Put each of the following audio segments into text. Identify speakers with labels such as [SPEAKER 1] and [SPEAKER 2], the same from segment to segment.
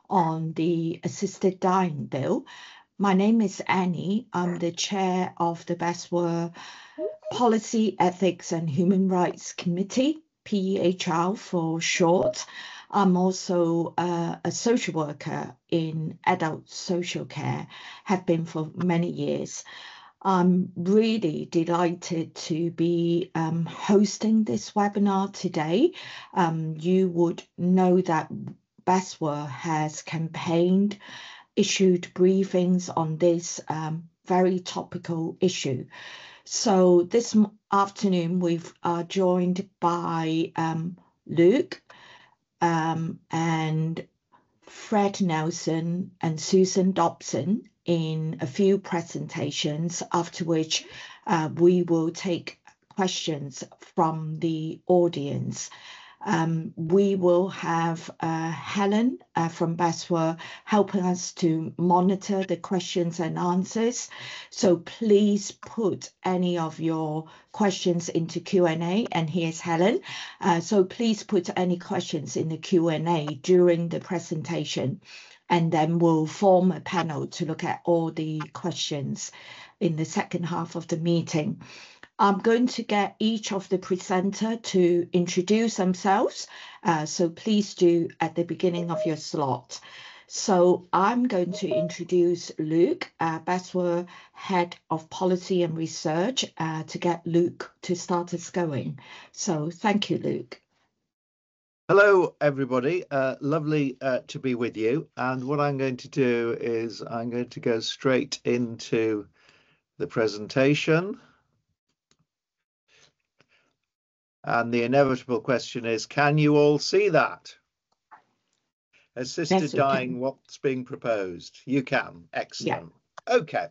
[SPEAKER 1] on the Assisted Dying Bill. My name is Annie. I'm the chair of the BASW Policy, Ethics and Human Rights Committee, PEHR for short. I'm also a social worker in adult social care, have been for many years. I'm really delighted to be hosting this webinar today. You would know that BASW has campaigned, issued briefings on this very topical issue. So this afternoon we've joined by Luke and Fred Nelson and Susan Dobson in a few presentations, after which we will take questions from the audience. We will have Helen from BASW helping us to monitor the questions and answers. So please put any of your questions into Q&A, and here's Helen. So please put any questions in the Q&A during the presentation, and then we'll form a panel to look at all the questions in the second half of the meeting. I'm going to get each of the presenter to introduce themselves, so please do at the beginning of your slot. So I'm going to introduce Luke, BASW Head of Policy and Research, to get Luke to start us going. So thank you, Luke.
[SPEAKER 2] Hello, everybody. Lovely to be with you. And what I'm going to do is I'm going to go straight into the presentation. And the inevitable question is, can you all see that? Assisted dying, what's being proposed? You can. Excellent. Yeah. Okay.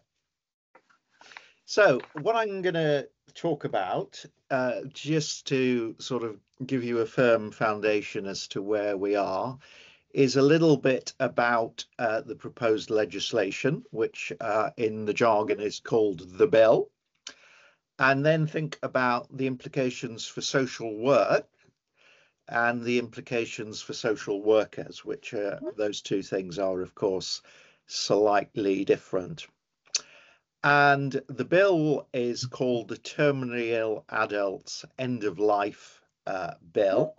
[SPEAKER 2] So what I'm going to talk about, just to sort of give you a firm foundation as to where we are, is a little bit about the proposed legislation, which in the jargon is called the bill. And then think about the implications for social work and the implications for social workers, which those two things are, of course, slightly different. And the bill is called the Terminally Ill Adults End of Life Bill.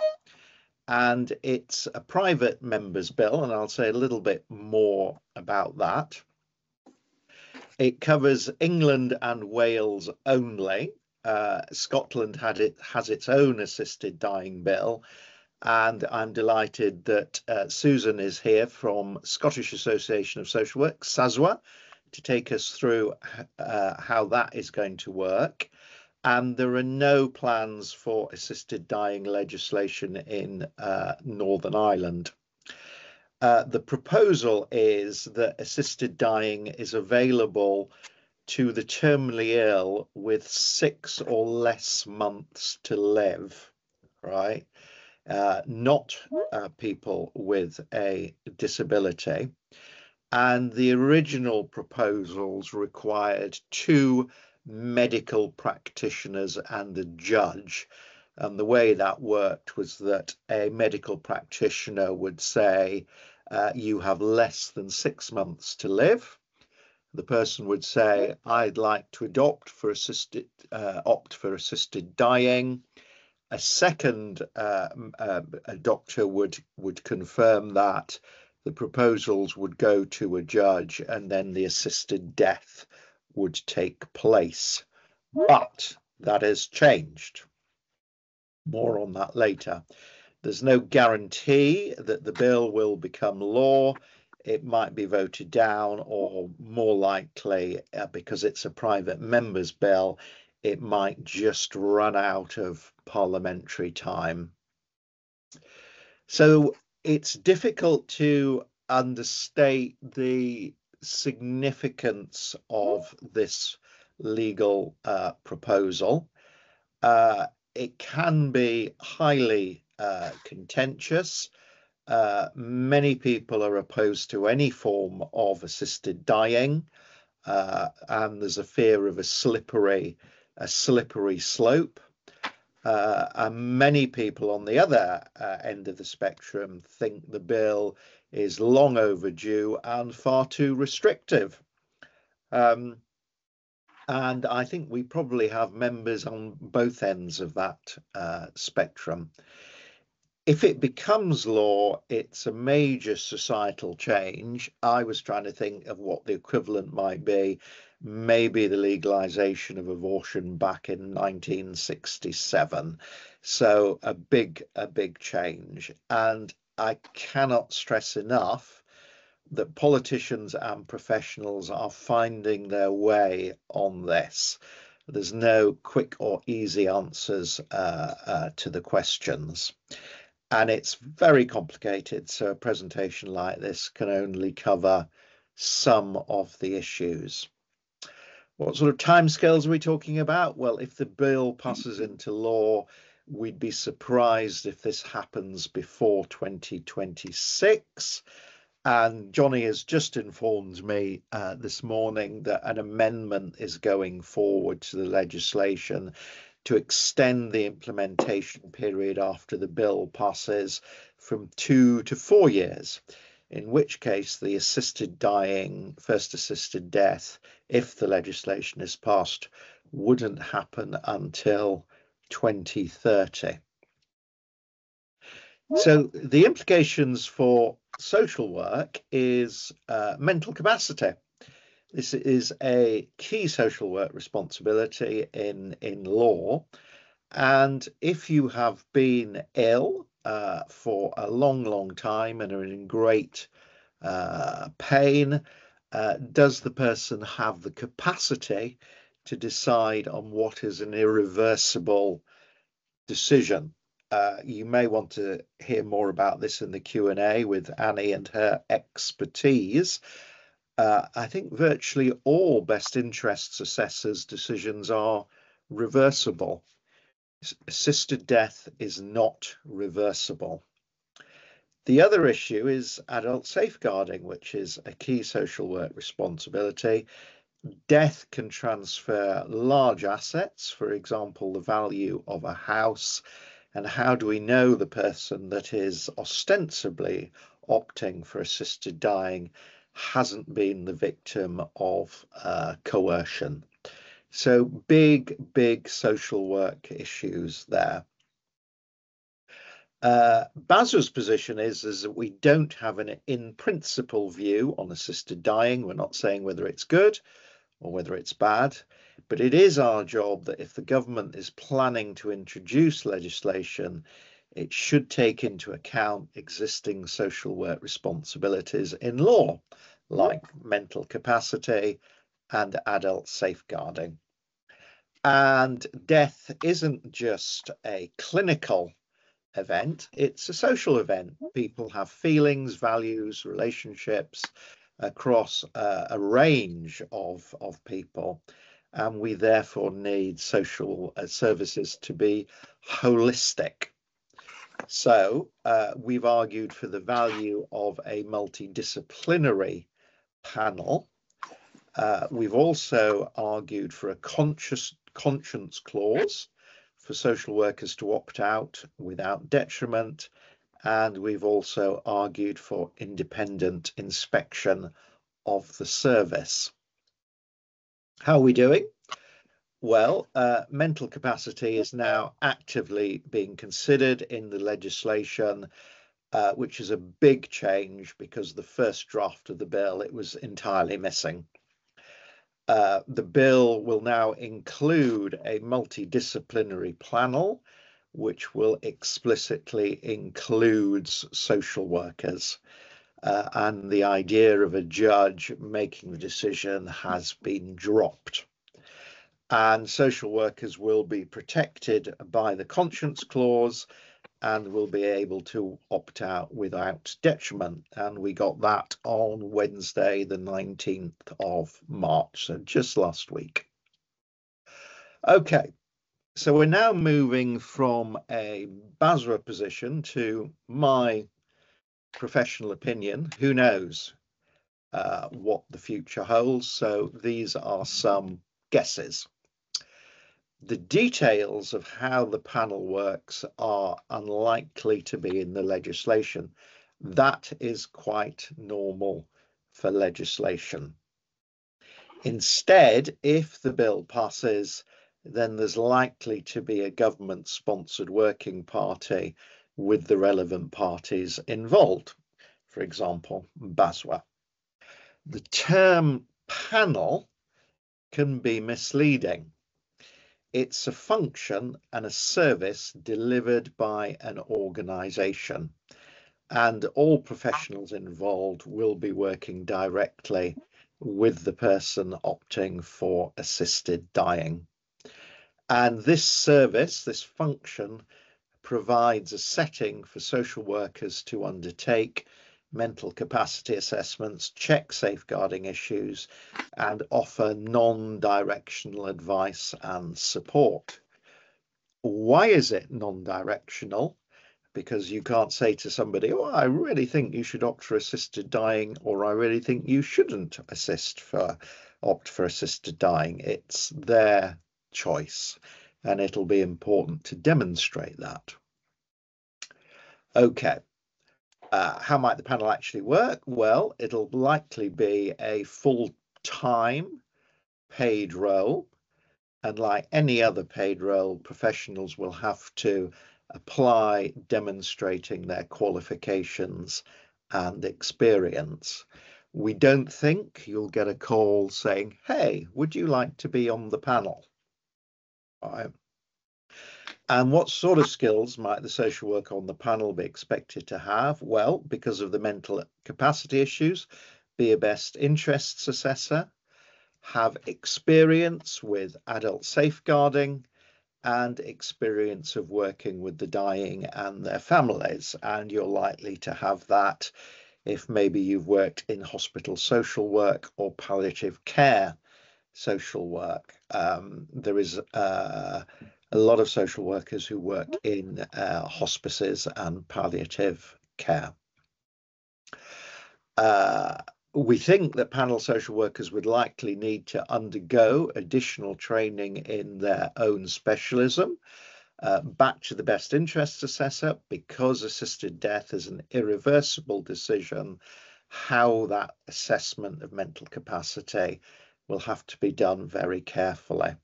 [SPEAKER 2] And it's a private member's bill, and I'll say a little bit more about that. It covers England and Wales only. Scotland has its own assisted dying bill, and I'm delighted that Susan is here from Scottish Association of Social Work, SASWA, to take us through how that is going to work. And there are no plans for assisted dying legislation in Northern Ireland. The proposal is that assisted dying is available to the terminally ill with 6 or less months to live, right? Not people with a disability. And the original proposals required 2 medical practitioners and a judge. And the way that worked was that a medical practitioner would say, you have less than 6 months to live. The person would say, I'd like to opt for assisted dying. A second a doctor would confirm that. The proposals would go to a judge, and then the assisted death would take place. But that has changed. More on that later. There's no guarantee that the bill will become law. It might be voted down, or more likely, because it's a private member's bill, it might just run out of parliamentary time. So it's difficult to understate the significance of this legal proposal. It can be highly contentious. Many people are opposed to any form of assisted dying, and there's a fear of a slippery slope. And many people on the other end of the spectrum think the bill is long overdue and far too restrictive. And I think we probably have members on both ends of that spectrum. If it becomes law, it's a major societal change. I was trying to think of what the equivalent might be. Maybe the legalization of abortion back in 1967. So a big change. And I cannot stress enough that politicians and professionals are finding their way on this. There's no quick or easy answers to the questions. And it's very complicated, so a presentation like this can only cover some of the issues. What sort of timescales are we talking about? Well, if the bill passes into law, we'd be surprised if this happens before 2026. And Johnny has just informed me this morning that an amendment is going forward to the legislation to extend the implementation period after the bill passes from 2 to 4 years, in which case the assisted dying, first assisted death, if the legislation is passed, wouldn't happen until 2030. So the implications for social work is mental capacity. This is a key social work responsibility in law. And if you have been ill for a long time and are in great pain, does the person have the capacity to decide on what is an irreversible decision? You may want to hear more about this in the Q&A with Annie and her expertise. I think virtually all best interests assessors' decisions are reversible. Assisted death is not reversible. The other issue is adult safeguarding, which is a key social work responsibility. Death can transfer large assets, for example, the value of a house. And how do we know the person that is ostensibly opting for assisted dying hasn't been the victim of coercion? So big social work issues there. BASW's position is that we don't have an in-principle view on assisted dying. We're not saying whether it's good or whether it's bad, but it is our job that if the government is planning to introduce legislation, it should take into account existing social work responsibilities in law, like mental capacity and adult safeguarding. And death isn't just a clinical event, it's a social event. People have feelings, values, relationships across a range of people, and we therefore need social services to be holistic. So we've argued for the value of a multidisciplinary panel. We've also argued for a conscience clause for social workers to opt out without detriment. And we've also argued for independent inspection of the service. How are we doing? Well, mental capacity is now actively being considered in the legislation, which is a big change because the first draft of the bill, it was entirely missing. The bill will now include a multidisciplinary panel, which will explicitly include social workers. And the idea of a judge making the decision has been dropped. And social workers will be protected by the conscience clause and will be able to opt out without detriment. And we got that on Wednesday, the 19th of March, so just last week. Okay, so we're now moving from a BASW position to my professional opinion. Who knows what the future holds? So these are some guesses. The details of how the panel works are unlikely to be in the legislation. That is quite normal for legislation. Instead, if the bill passes, then there's likely to be a government-sponsored working party with the relevant parties involved, for example, BASW. The term panel can be misleading. It's a function and a service delivered by an organisation, and all professionals involved will be working directly with the person opting for assisted dying. And this service, this function, provides a setting for social workers to undertake mental capacity assessments, check safeguarding issues, and offer non-directional advice and support. Why is it non-directional? Because you can't say to somebody, oh, I really think you should opt for assisted dying, or I really think you shouldn't opt for assisted dying. It's their choice, and it'll be important to demonstrate that. Okay. How might the panel actually work? Well, it'll likely be a full-time paid role, and like any other paid role, professionals will have to apply demonstrating their qualifications and experience. We don't think you'll get a call saying, hey, would you like to be on the panel? All right. And what sort of skills might the social worker on the panel be expected to have? Well, because of the mental capacity issues, be a best interests assessor, have experience with adult safeguarding, and experience of working with the dying and their families. And you're likely to have that if maybe you've worked in hospital social work or palliative care social work. There is a lot of social workers who work in hospices and palliative care. We think that panel social workers would likely need to undergo additional training in their own specialism. Back to the best interests assessor, because assisted death is an irreversible decision, how that assessment of mental capacity will have to be done very carefully.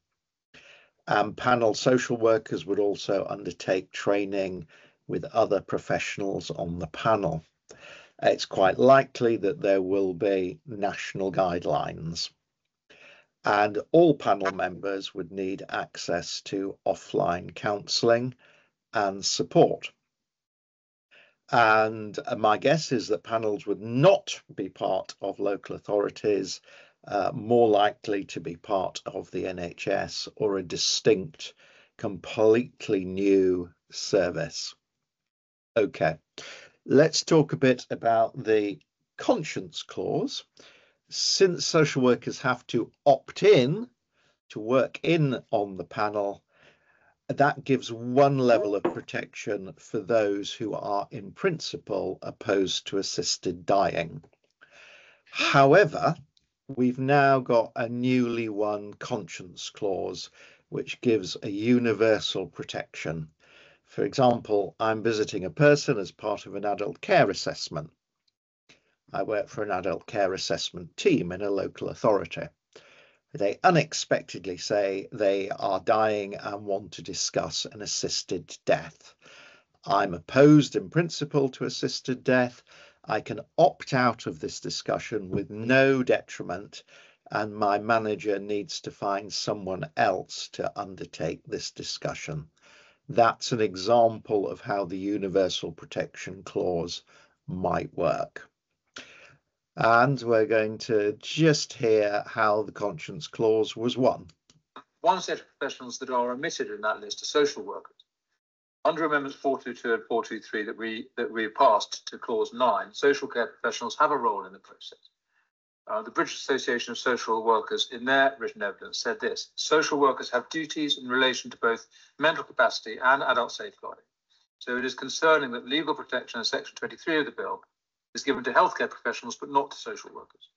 [SPEAKER 2] Panel social workers would also undertake training with other professionals on the panel. It's quite likely that there will be national guidelines, and all panel members would need access to offline counselling and support. And my guess is that panels would not be part of local authorities, more likely to be part of the NHS or a distinct, completely new service. Okay, let's talk a bit about the conscience clause. Since social workers have to opt in to work in on the panel, that gives one level of protection for those who are in principle opposed to assisted dying. However, we've now got a newly won conscience clause, which gives a universal protection. For example, I'm visiting a person as part of an adult care assessment. I work for an adult care assessment team in a local authority. They unexpectedly say they are dying and want to discuss an assisted death. I'm opposed in principle to assisted death. I can opt out of this discussion with no detriment, and my manager needs to find someone else to undertake this discussion. That's an example of how the Universal Protection Clause might work. And we're going to just hear how the conscience clause was won.
[SPEAKER 3] One set of professionals that are omitted in that list are social workers. Under Amendments 422 and 423 that we passed to Clause 9, social care professionals have a role in the process. The British Association of Social Workers, in their written evidence, said this: social workers have duties in relation to both mental capacity and adult safeguarding. So it is concerning that legal protection in Section 23 of the bill is given to healthcare professionals, but not to social workers.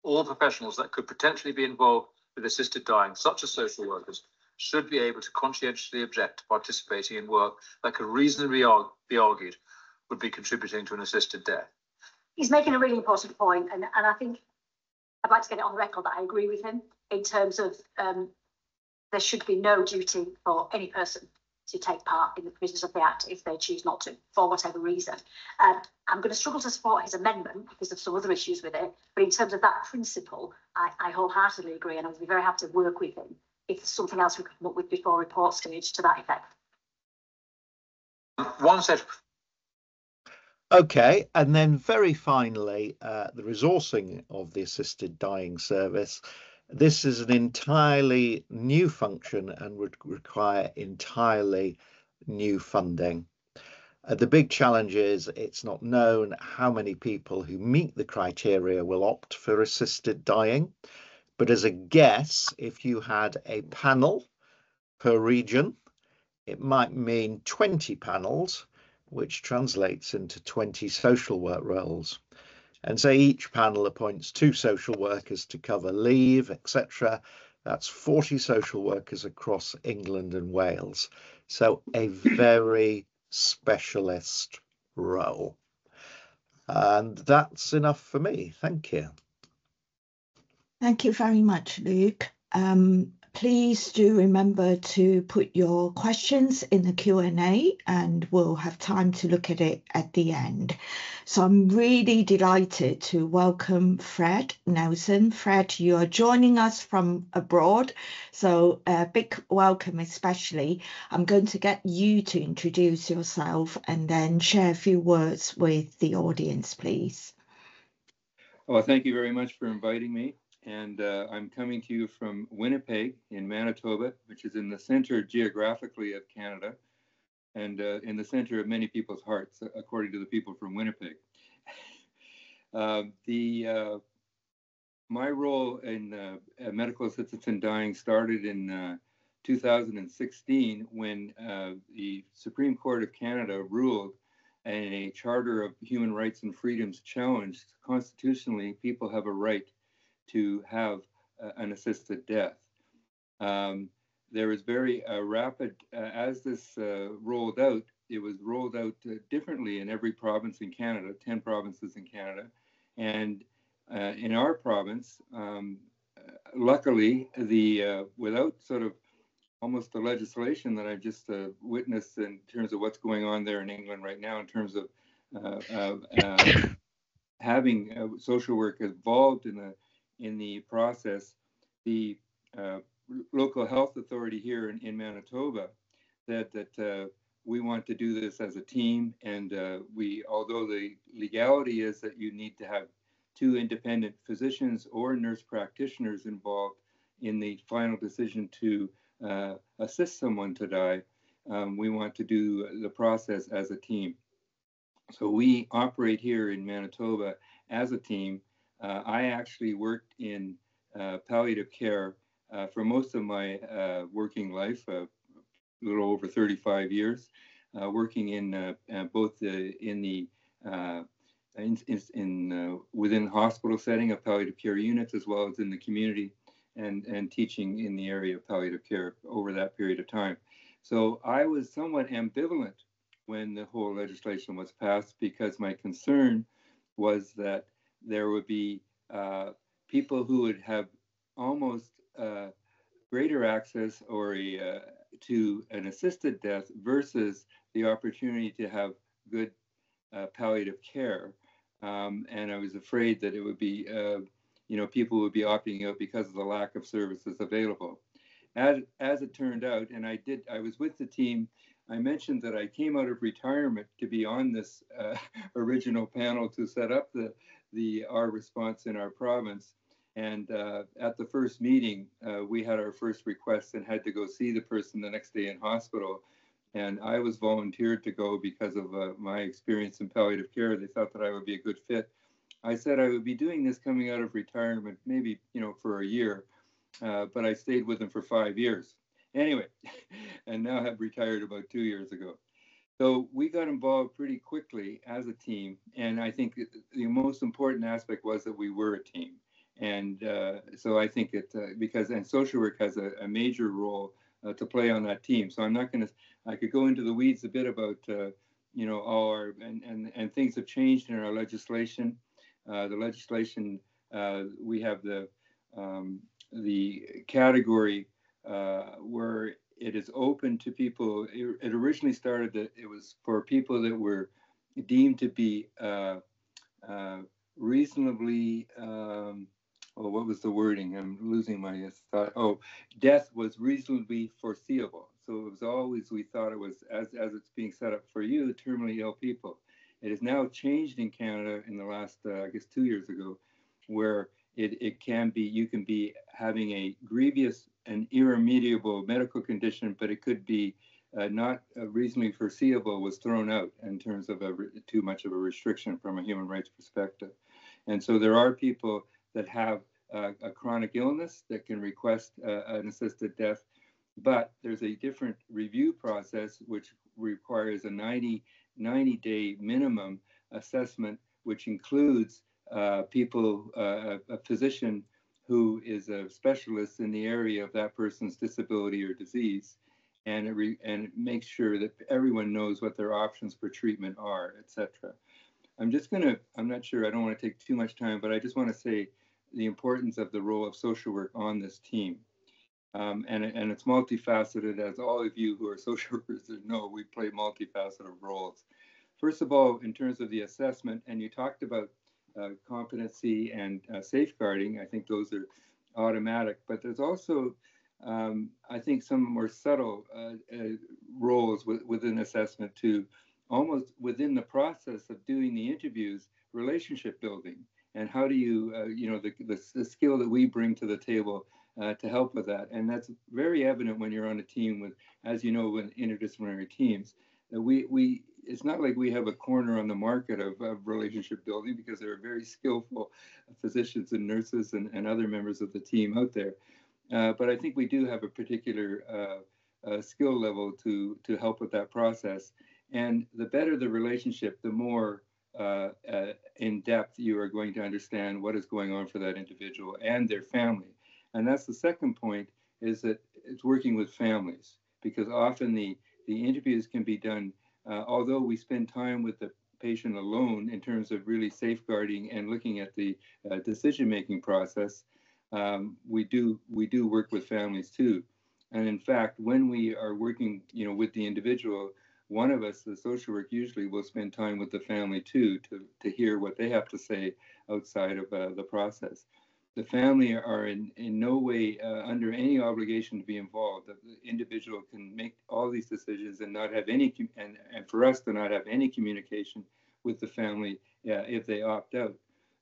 [SPEAKER 3] All professionals that could potentially be involved with assisted dying, such as social workers, should be able to conscientiously object to participating in work that could reasonably be argued would be contributing to an assisted death.
[SPEAKER 4] He's making a really important point, and I think I'd like to get it on the record that I agree with him in terms of there should be no duty for any person to take part in the provisions of the Act if they choose not to, for whatever reason. I'm going to struggle to support his amendment because of some other issues with it, but in terms of that principle, I wholeheartedly agree, and I would be very happy to work with him if there's something else we could come up with before report stage to that effect.
[SPEAKER 3] One set.
[SPEAKER 2] Okay, and then very finally, the resourcing of the assisted dying service. This is an entirely new function and would require entirely new funding. The big challenge is it's not known how many people who meet the criteria will opt for assisted dying. But as a guess, if you had a panel per region, it might mean 20 panels, which translates into 20 social work roles. And say each panel appoints 2 social workers to cover leave, etc. That's 40 social workers across England and Wales. So a very specialist role. And that's enough for me. Thank you.
[SPEAKER 1] Thank you very much, Luke. Please do remember to put your questions in the Q&A and we'll have time to look at it at the end. So I'm really delighted to welcome Fred Nelson. Fred, you are joining us from abroad, so a big welcome especially. I'm going to get you to introduce yourself and then share a few words with the audience, please.
[SPEAKER 5] Well, thank you very much for inviting me. And I'm coming to you from Winnipeg in Manitoba, which is in the center geographically of Canada and in the center of many people's hearts, according to the people from Winnipeg. My role in medical assistance in dying started in 2016 when the Supreme Court of Canada ruled in a Charter of Human Rights and Freedoms challenged constitutionally people have a right to have an assisted death. There was very rapid, as this rolled out, it was rolled out differently in every province in Canada, 10 provinces in Canada. And in our province, luckily, without sort of almost the legislation that I've just witnessed in terms of what's going on there in England right now in terms of having social work involved in the process, the local health authority here in Manitoba said that we want to do this as a team, and although the legality is that you need to have 2 independent physicians or nurse practitioners involved in the final decision to assist someone to die, we want to do the process as a team. So we operate here in Manitoba as a team. I actually worked in palliative care for most of my working life, a little over 35 years, working in both within hospital setting of palliative care units as well as in the community, and teaching in the area of palliative care over that period of time. So I was somewhat ambivalent when the whole legislation was passed because my concern was that there would be people who would have almost greater access to an assisted death versus the opportunity to have good palliative care. And I was afraid that it would be, people would be opting out because of the lack of services available. As it turned out, and I was with the team. I mentioned that I came out of retirement to be on this original panel to set up our response in our province. And at the first meeting, we had our first request and had to go see the person the next day in hospital. And I was volunteered to go because of my experience in palliative care. They thought that I would be a good fit. I said I would be doing this coming out of retirement, maybe, for a year, but I stayed with them for 5 years. Anyway, and now have retired about 2 years ago. So we got involved pretty quickly as a team. And I think the most important aspect was that we were a team. And so I think because social work has a major role to play on that team. So I'm not going to. I could go into the weeds a bit about all our and things have changed in our legislation. The legislation we have the category where it is open to people. It originally started that it was for people that were deemed to be reasonably, what was the wording? I'm losing my thought. Oh, death was reasonably foreseeable. So it was always, we thought it was, as it's being set up for you, terminally ill people. It has now changed in Canada in the last, I guess, 2 years ago, where it can be, you can be having a grievous and irremediable medical condition, but it could be not reasonably foreseeable, was thrown out in terms of too much of a restriction from a human rights perspective. And so there are people that have a chronic illness that can request an assisted death, but there's a different review process which requires a 90-day minimum assessment, which includes people, a physician who is a specialist in the area of that person's disability or disease, and it makes sure that everyone knows what their options for treatment are, etc. I'm not sure, I don't want to take too much time, but I just want to say the importance of the role of social work on this team. And it's multifaceted, as all of you who are social workers know, we play multifaceted roles. First of all, in terms of the assessment, and you talked about competency and safeguarding, I think those are automatic, but there's also, I think, some more subtle roles within assessment to almost within the process of doing the interviews, relationship building, and how do you, the skill that we bring to the table to help with that. And that's very evident when you're on a team with, as you know, with interdisciplinary teams, that it's not like we have a corner on the market of relationship building, because there are very skillful physicians and nurses and other members of the team out there. But I think we do have a particular skill level to help with that process. And the better the relationship, the more in depth you are going to understand what is going on for that individual and their family. And that's the second point, is that it's working with families, because often the interviews can be done, although we spend time with the patient alone in terms of really safeguarding and looking at the decision-making process, we do work with families too. And in fact, when we are working, with the individual, one of us, the social work, usually will spend time with the family too, to hear what they have to say outside of the process. The family are in no way under any obligation to be involved. The individual can make all these decisions and not have any, and for us to not have any communication with the family if they opt out,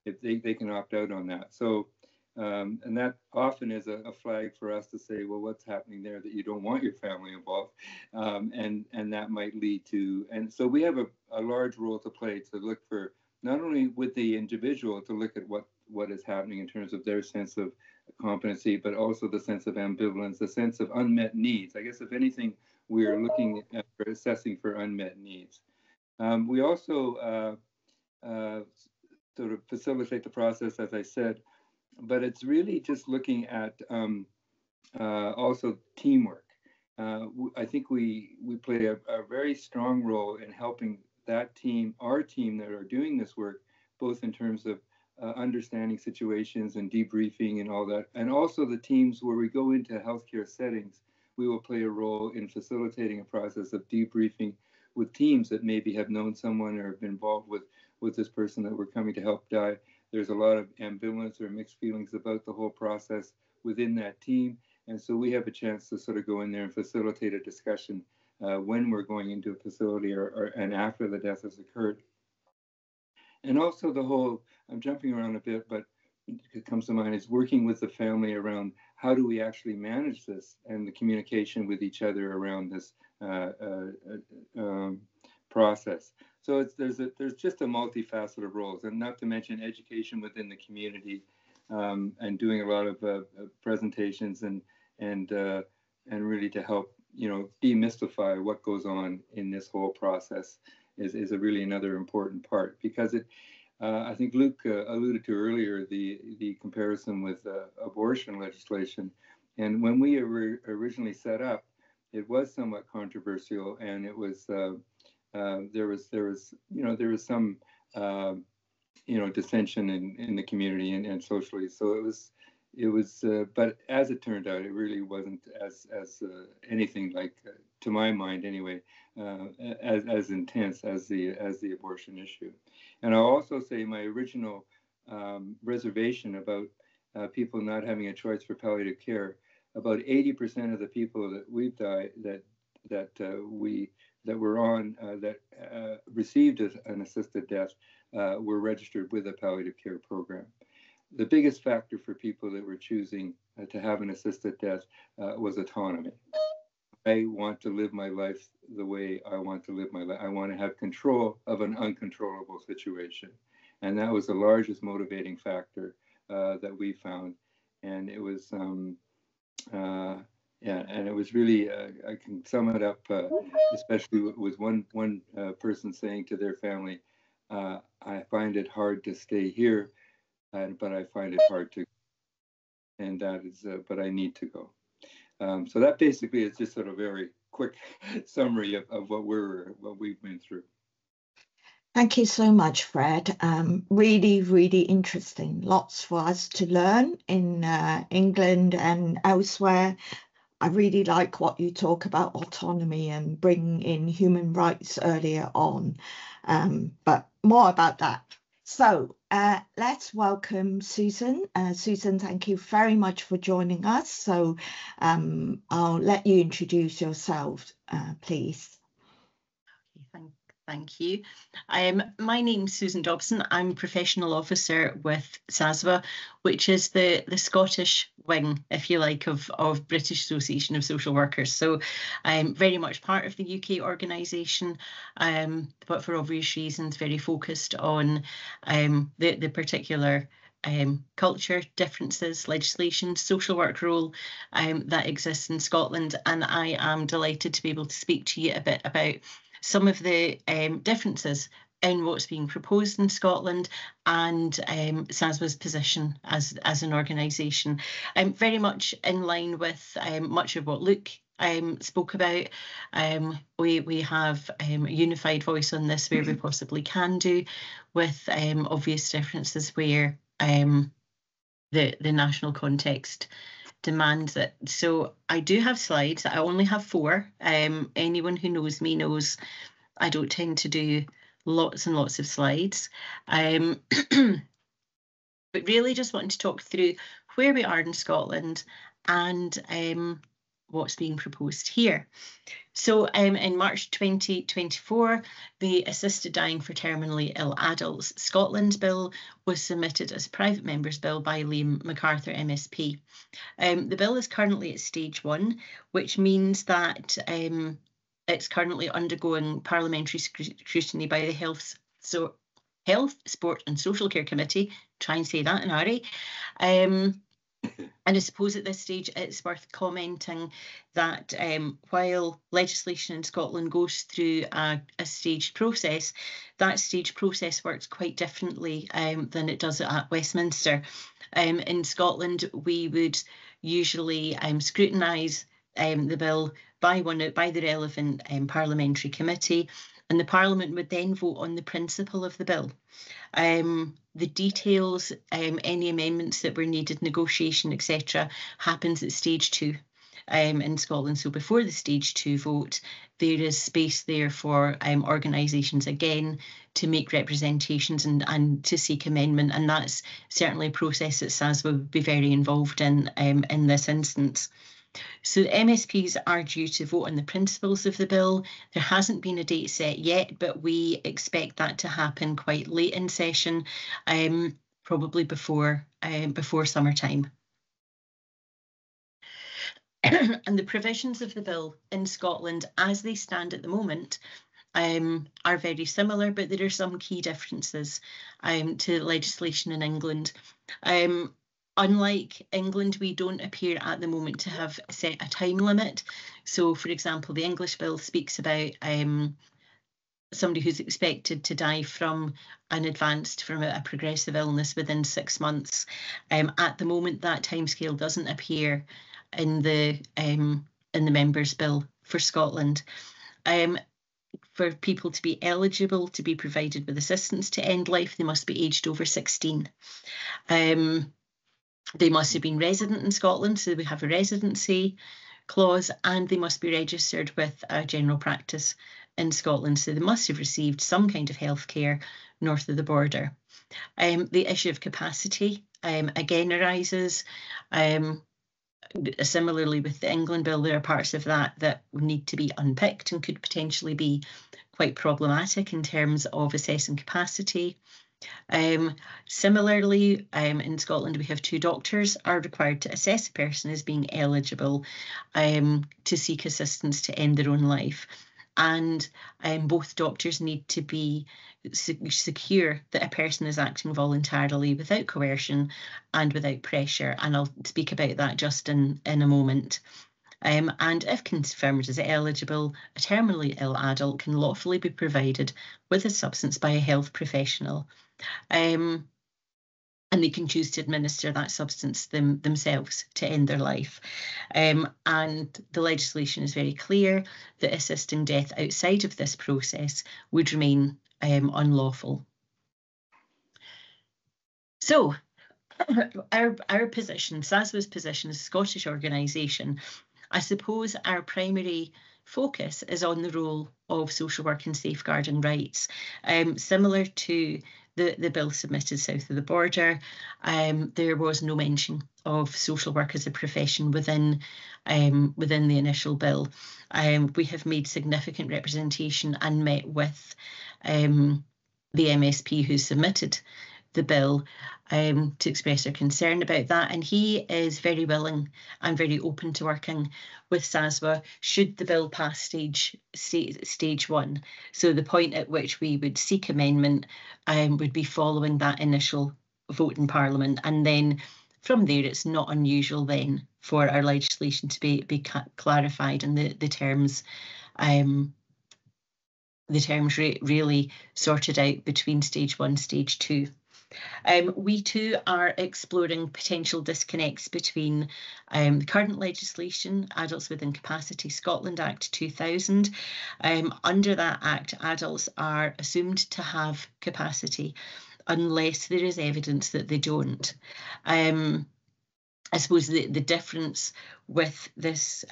[SPEAKER 5] if they can opt out on that. So, and that often is a flag for us to say, well, what's happening there that you don't want your family involved? And that might lead to, and so we have a large role to play to look for, not only with the individual, to look at what is happening in terms of their sense of competency, but also the sense of ambivalence, the sense of unmet needs. I guess, if anything, we are looking at assessing for unmet needs. We also sort of facilitate the process, as I said, but it's really just looking at also teamwork. I think we play a very strong role in helping that team, our team that are doing this work, both in terms of understanding situations and debriefing and all that, and also the teams where we go into healthcare settings, we will play a role in facilitating a process of debriefing with teams that maybe have known someone or have been involved with this person that we're coming to help die. There's a lot of ambivalence or mixed feelings about the whole process within that team. And so we have a chance to sort of go in there and facilitate a discussion when we're going into a facility and after the death has occurred. And also the whole, I'm jumping around a bit, but it comes to mind, is working with the family around how do we actually manage this and the communication with each other around this process. So there's just a multifaceted of roles, and not to mention education within the community, and doing a lot of presentations and really to help demystify what goes on in this whole process is a really another important part, because I think Luke alluded to earlier the comparison with abortion legislation, And when we were originally set up, it was somewhat controversial, and it was there was some dissension in the community and socially. So it was, but as it turned out, it really wasn't as anything like, to my mind anyway, as intense as the abortion issue. And I'll also say my original reservation about people not having a choice for palliative care. About 80% of the people that we've died that were on that received an assisted death were registered with a palliative care program. The biggest factor for people that were choosing to have an assisted death was autonomy. I want to live my life the way I want to live my life. I want to have control of an uncontrollable situation. And that was the largest motivating factor that we found. And it was, and it was really, I can sum it up, especially with one person saying to their family, I find it hard to stay here, but I find it hard to, and that is, but I need to go. So that basically is just sort of a very quick summary of what we've been through.
[SPEAKER 1] Thank you so much, Fred. Really, really interesting. Lots for us to learn in England and elsewhere. I really like what you talk about autonomy and bringing in human rights earlier on, but more about that. So let's welcome Susan. Susan, thank you very much for joining us. So I'll let you introduce yourself, please.
[SPEAKER 6] Thank you. My name's Susan Dobson. I'm professional officer with BASW, which is the Scottish wing, if you like, of British Association of Social Workers. So I'm very much part of the UK organisation, but for obvious reasons, very focused on the particular culture differences, legislation, social work role that exists in Scotland. And I am delighted to be able to speak to you a bit about some of the differences in what's being proposed in Scotland and BASW's position as an organisation. Very much in line with much of what Luke spoke about. We have a unified voice on this where we possibly can do, with obvious differences where the national context demands it. So I do have slides. I only have 4. Anyone who knows me knows I don't tend to do lots and lots of slides. But really just wanting to talk through where we are in Scotland and what's being proposed here. So in March 2024, the Assisted Dying for Terminally Ill Adults Scotland Bill was submitted as a private member's bill by Liam MacArthur MSP. The bill is currently at stage 1, which means that it's currently undergoing parliamentary scrutiny by the Health, Sport and Social Care Committee. Try and say that in a hurry. And I suppose at this stage it's worth commenting that while legislation in Scotland goes through a staged process, that staged process works quite differently than it does at Westminster. In Scotland, we would usually scrutinise the bill by the relevant parliamentary committee, and the Parliament would then vote on the principle of the bill. The details, any amendments that were needed, negotiation, etc., happens at stage 2 in Scotland. So before the stage 2 vote, there is space there for organisations again to make representations and to seek amendment, and that's certainly a process that BASW would be very involved in this instance. So the MSPs are due to vote on the principles of the bill. There hasn't been a date set yet, but we expect that to happen quite late in session, probably before summertime. And the provisions of the bill in Scotland, as they stand at the moment, are very similar, but there are some key differences to legislation in England. Unlike England, we don't appear at the moment to have set a time limit. So, for example, the English bill speaks about somebody who's expected to die from a progressive illness within 6 months. At the moment, that timescale doesn't appear in the members' bill for Scotland. For people to be eligible to be provided with assistance to end life, they must be aged over 16. They must have been resident in Scotland, so we have a residency clause, and they must be registered with a general practice in Scotland, so they must have received some kind of healthcare north of the border. The issue of capacity again arises. Similarly with the England bill, there are parts of that need to be unpicked and could potentially be quite problematic in terms of assessing capacity. Similarly, in Scotland, we have 2 doctors are required to assess a person as being eligible to seek assistance to end their own life. And both doctors need to be secure that a person is acting voluntarily without coercion and without pressure. And I'll speak about that just in a moment. And if confirmed as eligible, a terminally ill adult can lawfully be provided with a substance by a health professional. And they can choose to administer that substance themselves to end their life. And the legislation is very clear that assisting death outside of this process would remain unlawful. So our position, SASWA's position as a Scottish organisation, I suppose our primary focus is on the role of social work in safeguarding rights. Similar to the bill submitted south of the border, there was no mention of social work as a profession within the initial bill. We have made significant representation and met with the MSP who submitted the bill to express their concern about that, and he is very willing and very open to working with SASWA should the bill pass stage 1. So the point at which we would seek amendment would be following that initial vote in Parliament, and then from there it's not unusual then for our legislation to be clarified and the terms really sorted out between stage 1, stage 2. We too are exploring potential disconnects between the current legislation, Adults with Incapacity Scotland Act 2000. Under that Act, adults are assumed to have capacity unless there is evidence that they don't. I suppose the difference with this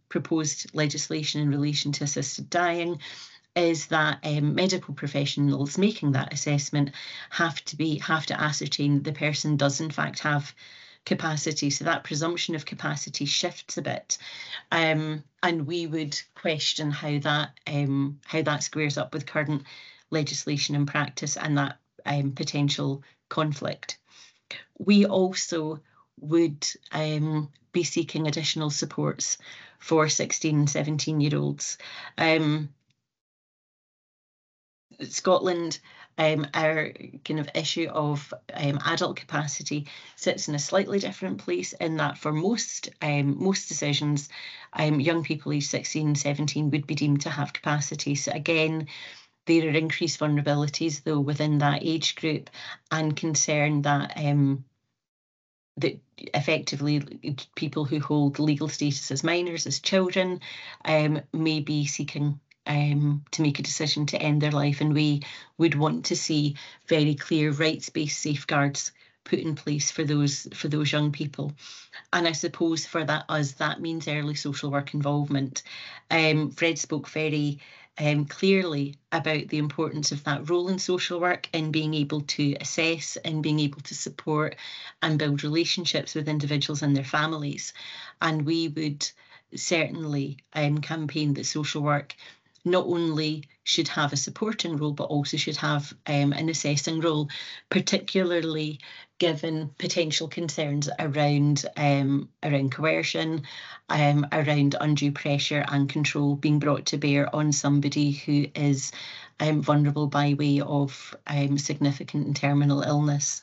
[SPEAKER 6] proposed legislation in relation to assisted dying is that medical professionals making that assessment have to ascertain the person does in fact have capacity. So that presumption of capacity shifts a bit, and we would question how that squares up with current legislation and practice and that potential conflict. We also would be seeking additional supports for 16 and 17-year-olds. Scotland, our kind of issue of adult capacity sits in a slightly different place in that for most decisions, young people aged 16 and 17 would be deemed to have capacity. So again, there are increased vulnerabilities though within that age group and concern that that effectively people who hold legal status as minors, as children, may be seeking to make a decision to end their life, and we would want to see very clear rights-based safeguards put in place for those young people. And I suppose for that means early social work involvement. Fred spoke very clearly about the importance of that role in social work in being able to assess and being able to support and build relationships with individuals and their families. And we would certainly campaign that social work not only should have a supporting role, but also should have an assessing role, particularly given potential concerns around coercion, around undue pressure and control being brought to bear on somebody who is vulnerable by way of significant and terminal illness.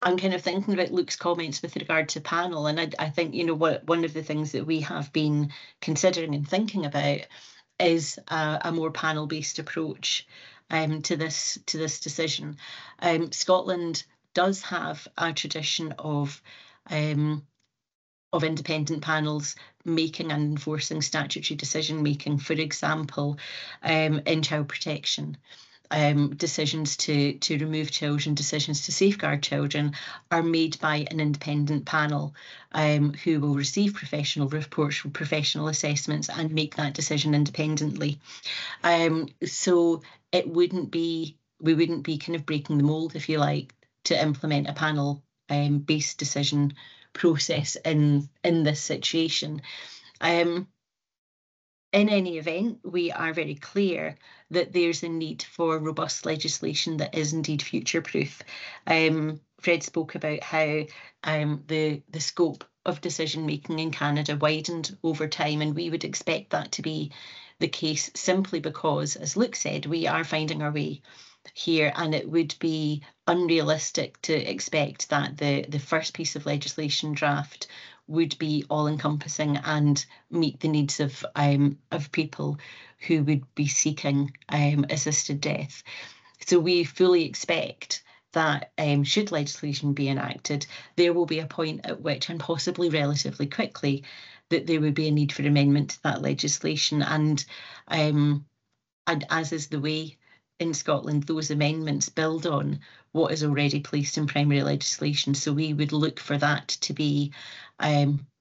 [SPEAKER 6] I'm kind of thinking about Luke's comments with regard to panel, and I think, you know, one of the things that we have been considering and thinking about is a more panel-based approach to this decision. Scotland does have a tradition of independent panels making and enforcing statutory decision making, for example, in child protection. Decisions to remove children, decisions to safeguard children are made by an independent panel who will receive professional reports from professional assessments and make that decision independently. So we wouldn't be kind of breaking the mold, if you like, to implement a panel based decision process in this situation. In any event, we are very clear that there's a need for robust legislation that is indeed future-proof. Fred spoke about how the scope of decision-making in Canada widened over time, and we would expect that to be the case simply because, as Luke said, we are finding our way here, and it would be unrealistic to expect that the first piece of legislation draft would be all-encompassing and meet the needs of people who would be seeking assisted death. So we fully expect that should legislation be enacted, there will be a point at which, and possibly relatively quickly, that there would be a need for amendment to that legislation. And as is the way in Scotland, those amendments build on what is already placed in primary legislation. So we would look for that to be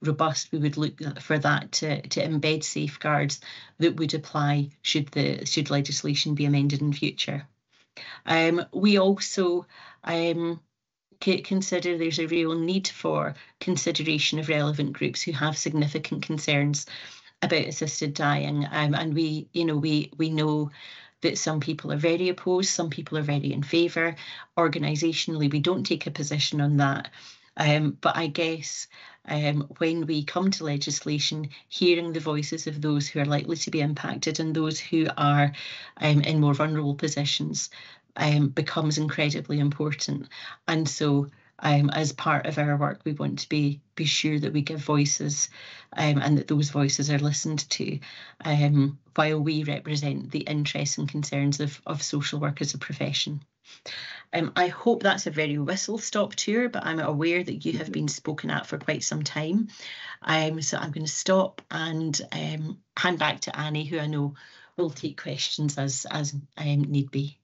[SPEAKER 6] robust. We would look for that to embed safeguards that would apply should legislation be amended in future. We also consider there's a real need for consideration of relevant groups who have significant concerns about assisted dying, and we know that some people are very opposed, some people are very in favour. Organisationally, we don't take a position on that. But I guess when we come to legislation, hearing the voices of those who are likely to be impacted and those who are in more vulnerable positions becomes incredibly important. And so as part of our work, we want to be sure that we give voices and that those voices are listened to while we represent the interests and concerns of social work as a profession. I hope that's a very whistle-stop tour, but I'm aware that you have been spoken at for quite some time. So I'm going to stop and hand back to Annie, who I know will take questions as need be.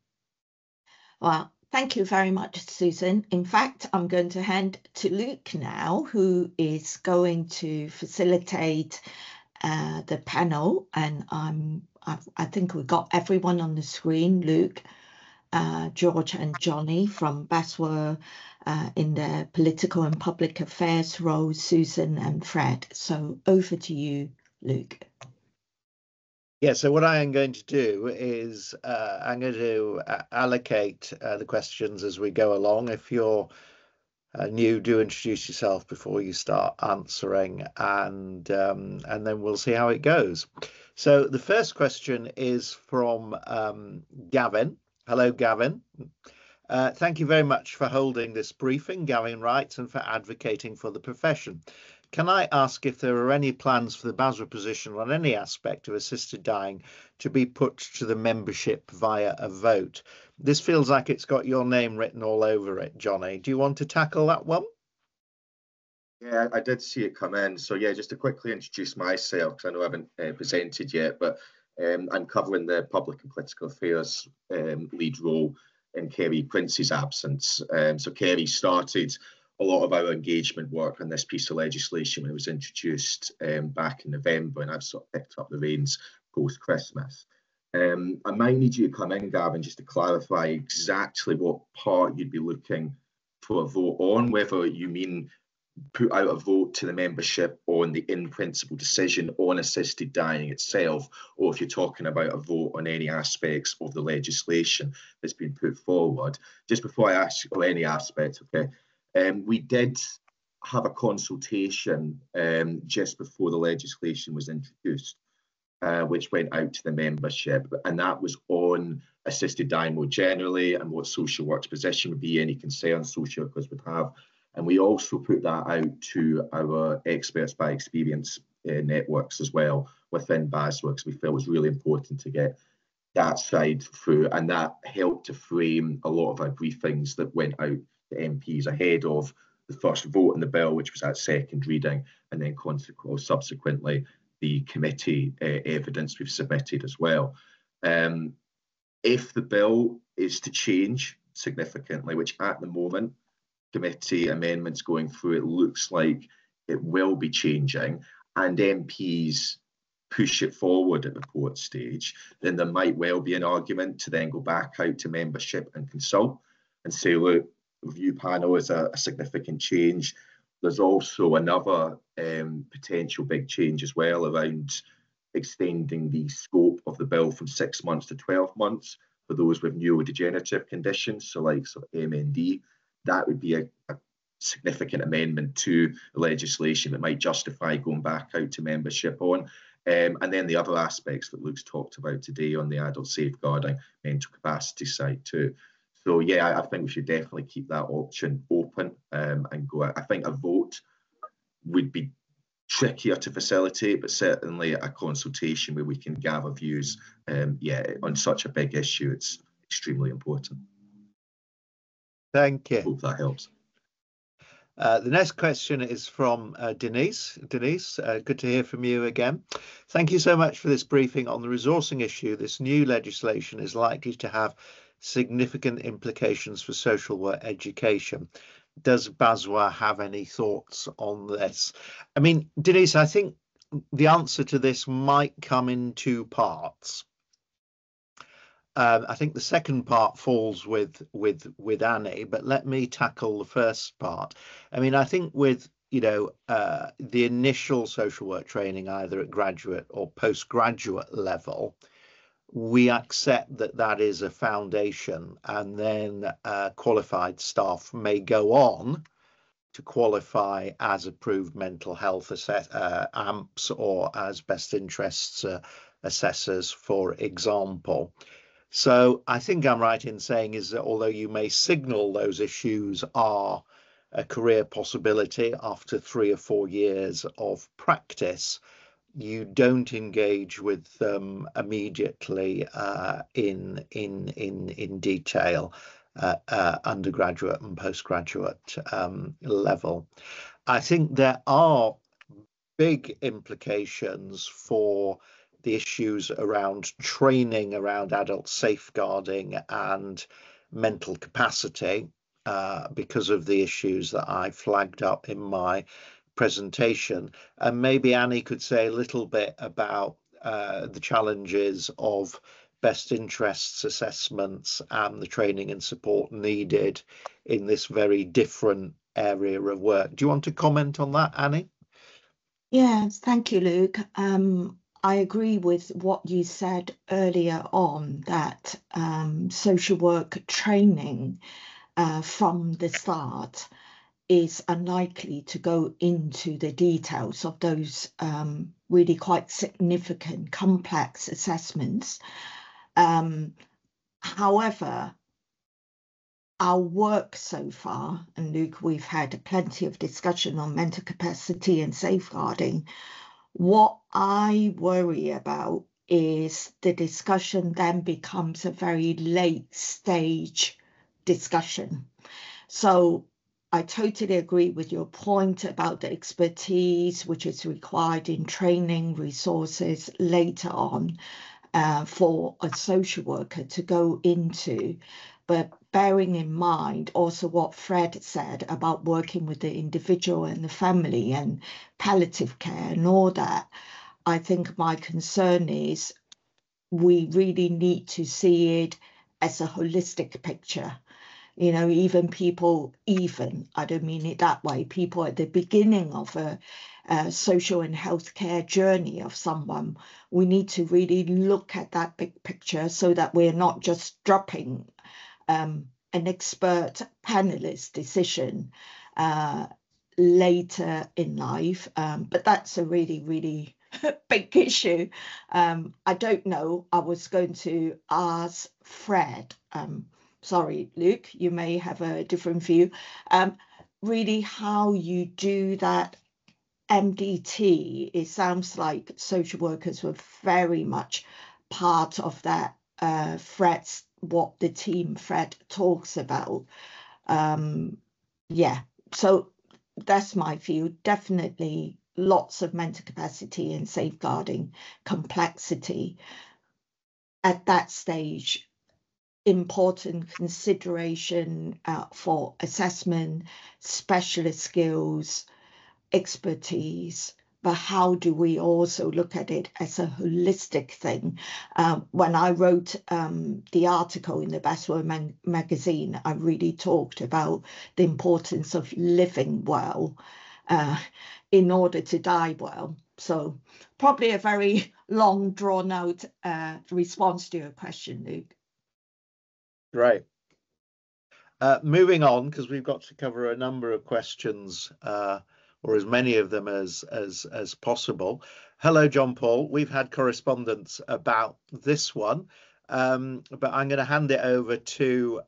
[SPEAKER 1] Well, thank you very much, Susan. In fact, I'm going to hand to Luke now, who is going to facilitate the panel. And I think we've got everyone on the screen, Luke, George and Johnny from BASW in their political and public affairs role, Susan and Fred. So over to you, Luke.
[SPEAKER 2] Yeah, so what I am going to do is I'm going to allocate the questions as we go along. If you're new, do introduce yourself before you start answering, and then we'll see how it goes. So the first question is from Gavin. Hello, Gavin. Thank you very much for holding this briefing, Gavin writes, and for advocating for the profession. Can I ask if there are any plans for the BASW position on any aspect of assisted dying to be put to the membership via a vote? This feels like it's got your name written all over it, Johnny. Do you want to tackle that one?
[SPEAKER 7] Yeah, I did see it come in. So yeah, just to quickly introduce myself, because I know I haven't presented yet, but I'm covering the public and political affairs lead role in Kerry Prince's absence. So Kerry started a lot of our engagement work on this piece of legislation when it was introduced back in November, and I've sort of picked up the reins post-Christmas. I might need you to come in, Gavin, just to clarify exactly what part you'd be looking for a vote on, whether you mean put out a vote to the membership on the in-principle decision on assisted dying itself, or if you're talking about a vote on any aspects of the legislation that's been put forward. Just before I ask you any aspect, okay, we did have a consultation just before the legislation was introduced, which went out to the membership, and that was on assisted dying more generally and what social work's position would be, any concerns social workers would have. And we also put that out to our experts by experience networks as well within BASW, because we felt it was really important to get that side through, and that helped to frame a lot of our briefings that went out the MPs ahead of the first vote on the bill, which was at second reading, and then subsequently the committee evidence we've submitted as well. If the bill is to change significantly, which at the moment, committee amendments going through, it looks like it will be changing, and MPs push it forward at report stage, then there might well be an argument to then go back out to membership and consult and say, look, review panel is a significant change. There's also another potential big change as well around extending the scope of the bill from 6 months to 12 months for those with neurodegenerative conditions, so like MND. That would be a significant amendment to the legislation that might justify going back out to membership on. And then the other aspects that Luke's talked about today on the adult safeguarding mental capacity side too. So yeah, I think we should definitely keep that option open and go out. I think a vote would be trickier to facilitate, but certainly a consultation where we can gather views, on such a big issue, it's extremely important.
[SPEAKER 2] Thank you.
[SPEAKER 7] Hope that helps.
[SPEAKER 2] The next question is from Denise. Denise, good to hear from you again. Thank you so much for this briefing on the resourcing issue. This new legislation is likely to have significant implications for social work education. Does BASW have any thoughts on this? I mean, Denise, I think the answer to this might come in two parts. I think the second part falls with Annie, but let me tackle the first part. I mean, I think with the initial social work training, either at graduate or postgraduate level, we accept that that is a foundation, and then qualified staff may go on to qualify as approved mental health AMPs or as best interests assessors, for example. So I think I'm right in saying is that although you may signal those issues are a career possibility after 3 or 4 years of practice, you don't engage with them immediately in detail at undergraduate and postgraduate level. I think there are big implications for the issues around training around adult safeguarding and mental capacity because of the issues that I flagged up in my presentation. And maybe Annie could say a little bit about the challenges of best interests assessments and the training and support needed in this very different area of work. Do you want to comment on that, Annie?
[SPEAKER 1] Yes, thank you, Luke. I agree with what you said earlier on, that social work training from the start is unlikely to go into the details of those really quite significant, complex assessments. However, our work so far, and Luke, we've had plenty of discussion on mental capacity and safeguarding. What I worry about is the discussion then becomes a very late stage discussion. So I totally agree with your point about the expertise which is required in training resources later on for a social worker to go into. But bearing in mind also what Fred said about working with the individual and the family and palliative care and all that, I think my concern is we really need to see it as a holistic picture. Even people, I don't mean it that way, people at the beginning of a social and healthcare journey of someone, we need to really look at that big picture so that we're not just dropping an expert panelist decision later in life. But that's a really, really big issue. I don't know. I was going to ask Fred. Sorry, Luke, you may have a different view. Really how you do that MDT, it sounds like social workers were very much part of that, what the team Fred talks about. Yeah, so that's my view. Definitely lots of mental capacity and safeguarding complexity at that stage. Important consideration for assessment, specialist skills, expertise, but how do we also look at it as a holistic thing? When I wrote the article in the BASW magazine, I really talked about the importance of living well in order to die well. So probably a very long, drawn-out response to your question, Luke.
[SPEAKER 2] Right. Moving on, because we've got to cover a number of questions, or as many of them as possible. Hello, John Paul. We've had correspondence about this one, but I'm going to hand it over to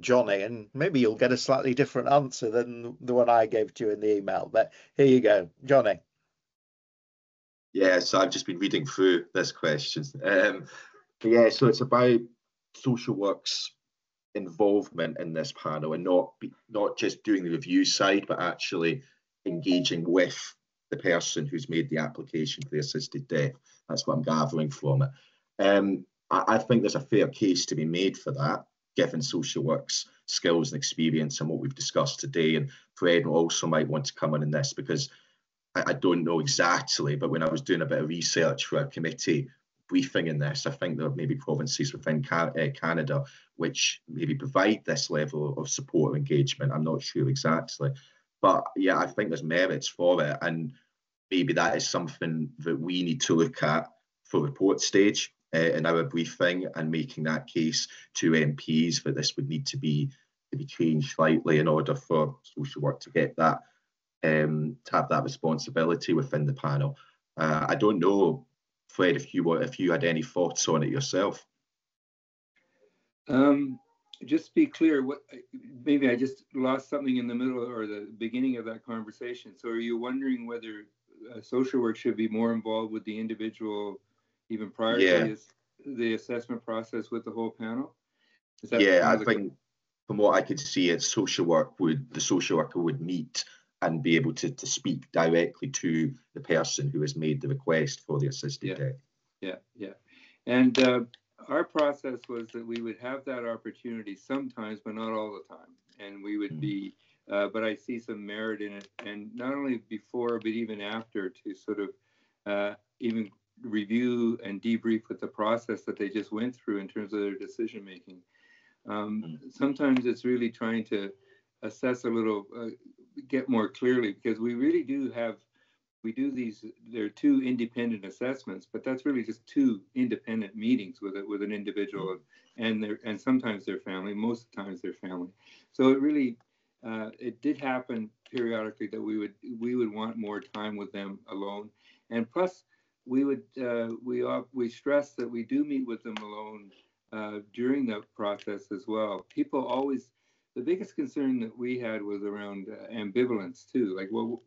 [SPEAKER 2] Johnny, and maybe you'll get a slightly different answer than the one I gave to you in the email. But here you go, Johnny.
[SPEAKER 7] Yeah, so I've just been reading through this question. Yeah, so it's about social work's involvement in this panel, and not just doing the review side, but actually engaging with the person who's made the application for the assisted death. That's what I'm gathering from it. I think there's a fair case to be made for that, given social work's skills and experience and what we've discussed today. And Fred also might want to come in this, because I don't know exactly, but when I was doing a bit of research for a committee briefing in this, I think there may be provinces within Canada which maybe provide this level of support or engagement. I'm not sure exactly, but yeah, I think there's merits for it, and maybe that is something that we need to look at for report stage in our briefing, and making that case to MPs that this would need to be changed slightly in order for social work to get that, to have that responsibility within the panel. I don't know, Fred, if you had any thoughts on it yourself.
[SPEAKER 5] Just to be clear, maybe I just lost something in the middle or the beginning of that conversation. So are you wondering whether social work should be more involved with the individual even prior to the assessment process with the whole panel?
[SPEAKER 7] I think from what I could see, the social worker would meet and be able to speak directly to the person who has made the request for the assisted death.
[SPEAKER 5] Yeah. And our process was that we would have that opportunity sometimes, but not all the time. And we would be, but I see some merit in it. And not only before, but even after, to sort of even review and debrief with the process that they just went through in terms of their decision making. Sometimes it's really trying to assess a little, get more clearly, because we really do have, there are two independent assessments, but that's really just two independent meetings with an individual and sometimes their family, most of the times their family. So it really, it did happen periodically that we would want more time with them alone. And plus we stress that we do meet with them alone during the process as well. People always, the biggest concern that we had was around ambivalence too. Like, well,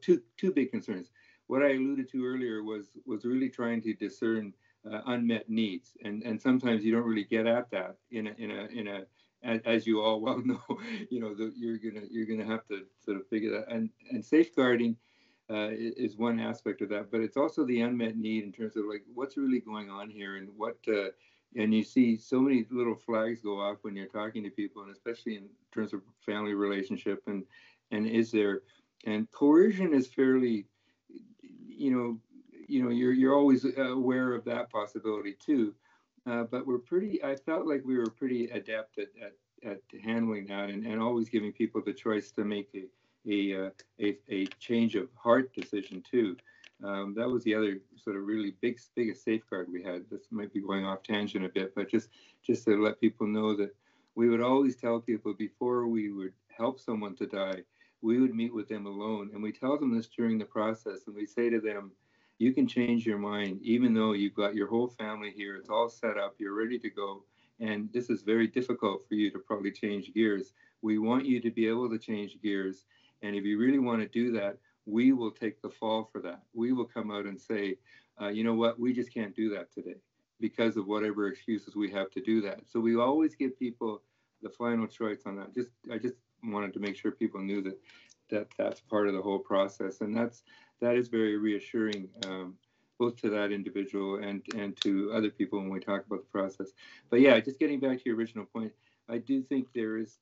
[SPEAKER 5] two big concerns. What I alluded to earlier was really trying to discern unmet needs, and sometimes you don't really get at that in a as you all well know. You're gonna have to sort of figure that. And safeguarding is one aspect of that, but it's also the unmet need in terms of like what's really going on here, and what. And you see so many little flags go off when you're talking to people, and especially in terms of family relationship, and coercion is fairly, you're always aware of that possibility too. But I felt like we were pretty adept at handling that, and always giving people the choice to make a change of heart decision too. That was the other sort of really biggest safeguard we had. This might be going off tangent a bit, but just to let people know that we would always tell people before we would help someone to die, we would meet with them alone. And we tell them this during the process, and we say to them, you can change your mind, even though you've got your whole family here, it's all set up, you're ready to go. And this is very difficult for you to probably change gears. We want you to be able to change gears. And if you really want to do that, we will take the fall for that. We will come out and say, you know what, we just can't do that today because of whatever excuses we have to do that. So we always give people the final choice on that. I just wanted to make sure people knew that's part of the whole process, and that is very reassuring, both to that individual and to other people when we talk about the process. But yeah, just getting back to your original point, I do think there is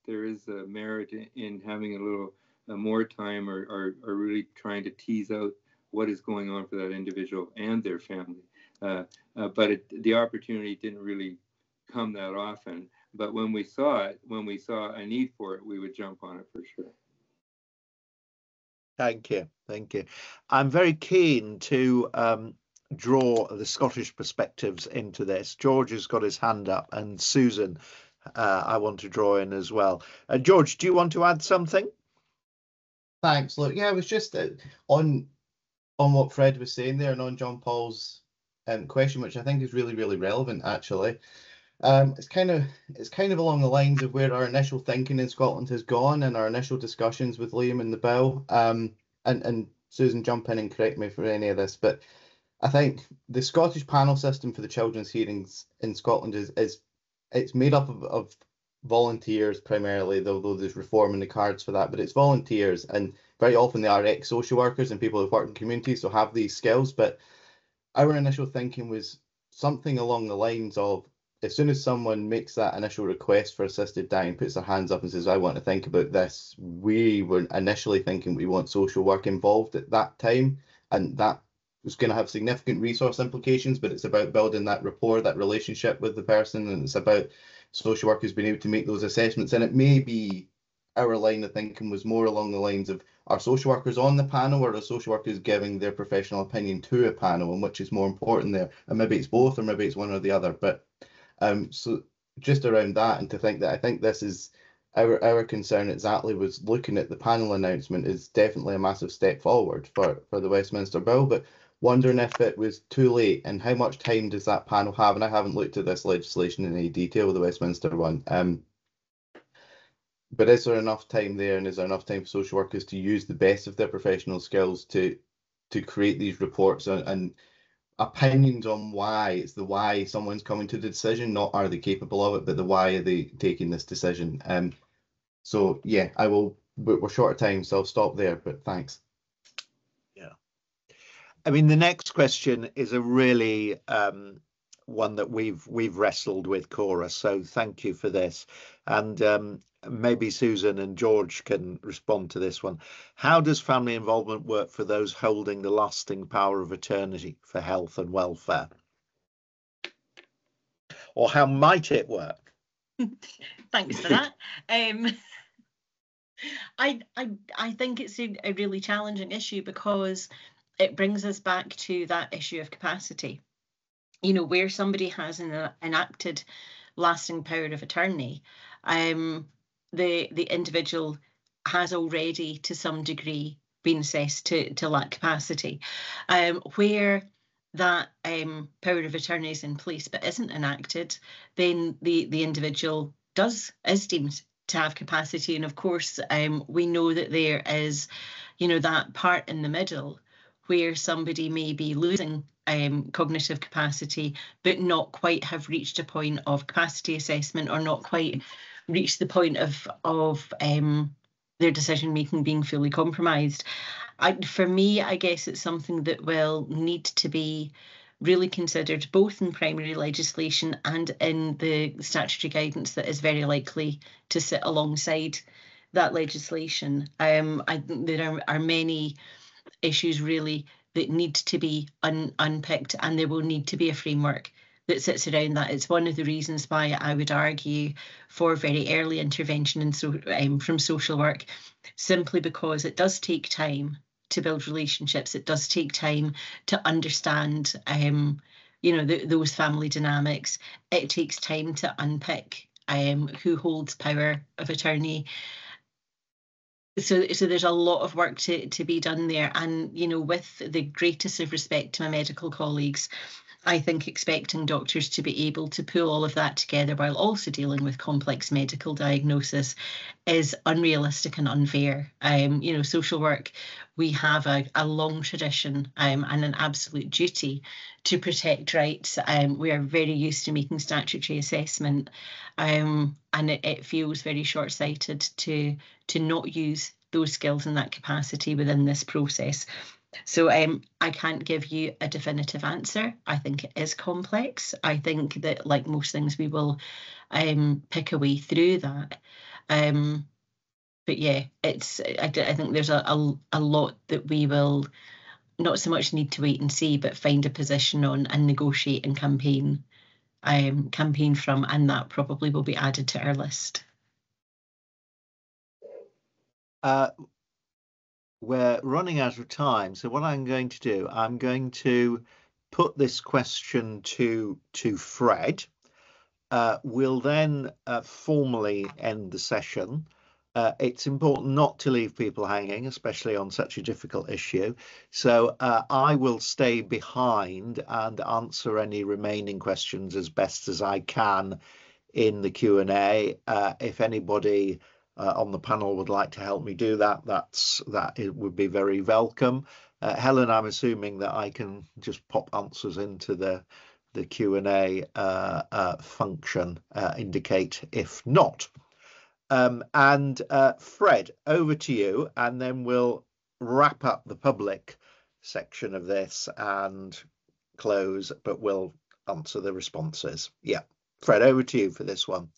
[SPEAKER 5] a merit in having a little more time or really trying to tease out what is going on for that individual and their family. But the opportunity didn't really come that often. But when we saw a need for it, we would jump on it for sure.
[SPEAKER 2] Thank you. I'm very keen to draw the Scottish perspectives into this. George has got his hand up, and Susan, I want to draw in as well. George, do you want to add something?
[SPEAKER 8] Thanks. Look, yeah, it was just on what Fred was saying there, and on John Paul's question, which I think is really, really relevant actually. It's kind of along the lines of where our initial thinking in Scotland has gone, and our initial discussions with Liam and the bill. And Susan, jump in and correct me for any of this, but I think the Scottish panel system for the children's hearings in Scotland it's made up of volunteers primarily, though there's reform in the cards for that, but it's volunteers, and very often they are ex-social workers and people who've worked in communities, so have these skills. But our initial thinking was something along the lines of, as soon as someone makes that initial request for assisted dying, puts their hands up and says, I want to think about this, we were initially thinking we want social work involved at that time, and that was going to have significant resource implications, but it's about building that rapport, that relationship with the person, and it's about social workers being able to make those assessments. And it may be our line of thinking was more along the lines of, are social workers on the panel, or are social workers giving their professional opinion to a panel, and which is more important there? And maybe it's both, or maybe it's one or the other. But so just around that, and to think that I think this is our concern exactly, was looking at the panel announcement is definitely a massive step forward for the Westminster Bill, but wondering if it was too late and how much time does that panel have. And I haven't looked at this legislation in any detail, the Westminster one, but is there enough time there, and is there enough time for social workers to use the best of their professional skills to create these reports and opinions on why? It's the why someone's coming to the decision, not are they capable of it, but the why are they taking this decision. So yeah, I will, but we're short of time, so I'll stop there, but thanks.
[SPEAKER 2] Yeah, I mean, the next question is a really one that we've wrestled with, Cora, so thank you for this. And maybe Susan and George can respond to this one. How does family involvement work for those holding the lasting power of attorney for health and welfare? Or how might it work?
[SPEAKER 6] Thanks for that. I think it's a really challenging issue, because it brings us back to that issue of capacity. You know, where somebody has an enacted lasting power of attorney, the individual has already to some degree been assessed to lack capacity. Where that power of attorney is in place but isn't enacted, then the individual is deemed to have capacity. And of course, we know that there is, that part in the middle where somebody may be losing cognitive capacity, but not quite have reached a point of capacity assessment, or not quite reached the point of their decision making being fully compromised. For me, I guess it's something that will need to be really considered both in primary legislation and in the statutory guidance that is very likely to sit alongside that legislation. There are many issues really that need to be unpicked, and there will need to be a framework that sits around that. It's one of the reasons why I would argue for very early intervention from social work, simply because it does take time to build relationships. It does take time to understand, those family dynamics. It takes time to unpick who holds power of attorney. So there's a lot of work to be done there. And, with the greatest of respect to my medical colleagues, I think expecting doctors to be able to pull all of that together while also dealing with complex medical diagnosis is unrealistic and unfair. You know, social work, we have a long tradition and an absolute duty to protect rights. We are very used to making statutory assessment, and it feels very short-sighted to not use those skills in that capacity within this process. So I can't give you a definitive answer. I think it is complex. I think that, like most things, we will pick a way through that. But yeah, I think there's a lot that we will not so much need to wait and see, but find a position on and negotiate and campaign from, and that probably will be added to our list.
[SPEAKER 2] We're running out of time, so what I'm going to do, I'm going to put this question to Fred. We'll then formally end the session. It's important not to leave people hanging, especially on such a difficult issue. So I will stay behind and answer any remaining questions as best as I can in the Q&A. If anybody on the panel would like to help me do that, it would be very welcome. Helen, I'm assuming that I can just pop answers into the Q&A function, indicate if not. And Fred, over to you, and then we'll wrap up the public section of this and close, but we'll answer the responses. Yeah, Fred, over to you for this one.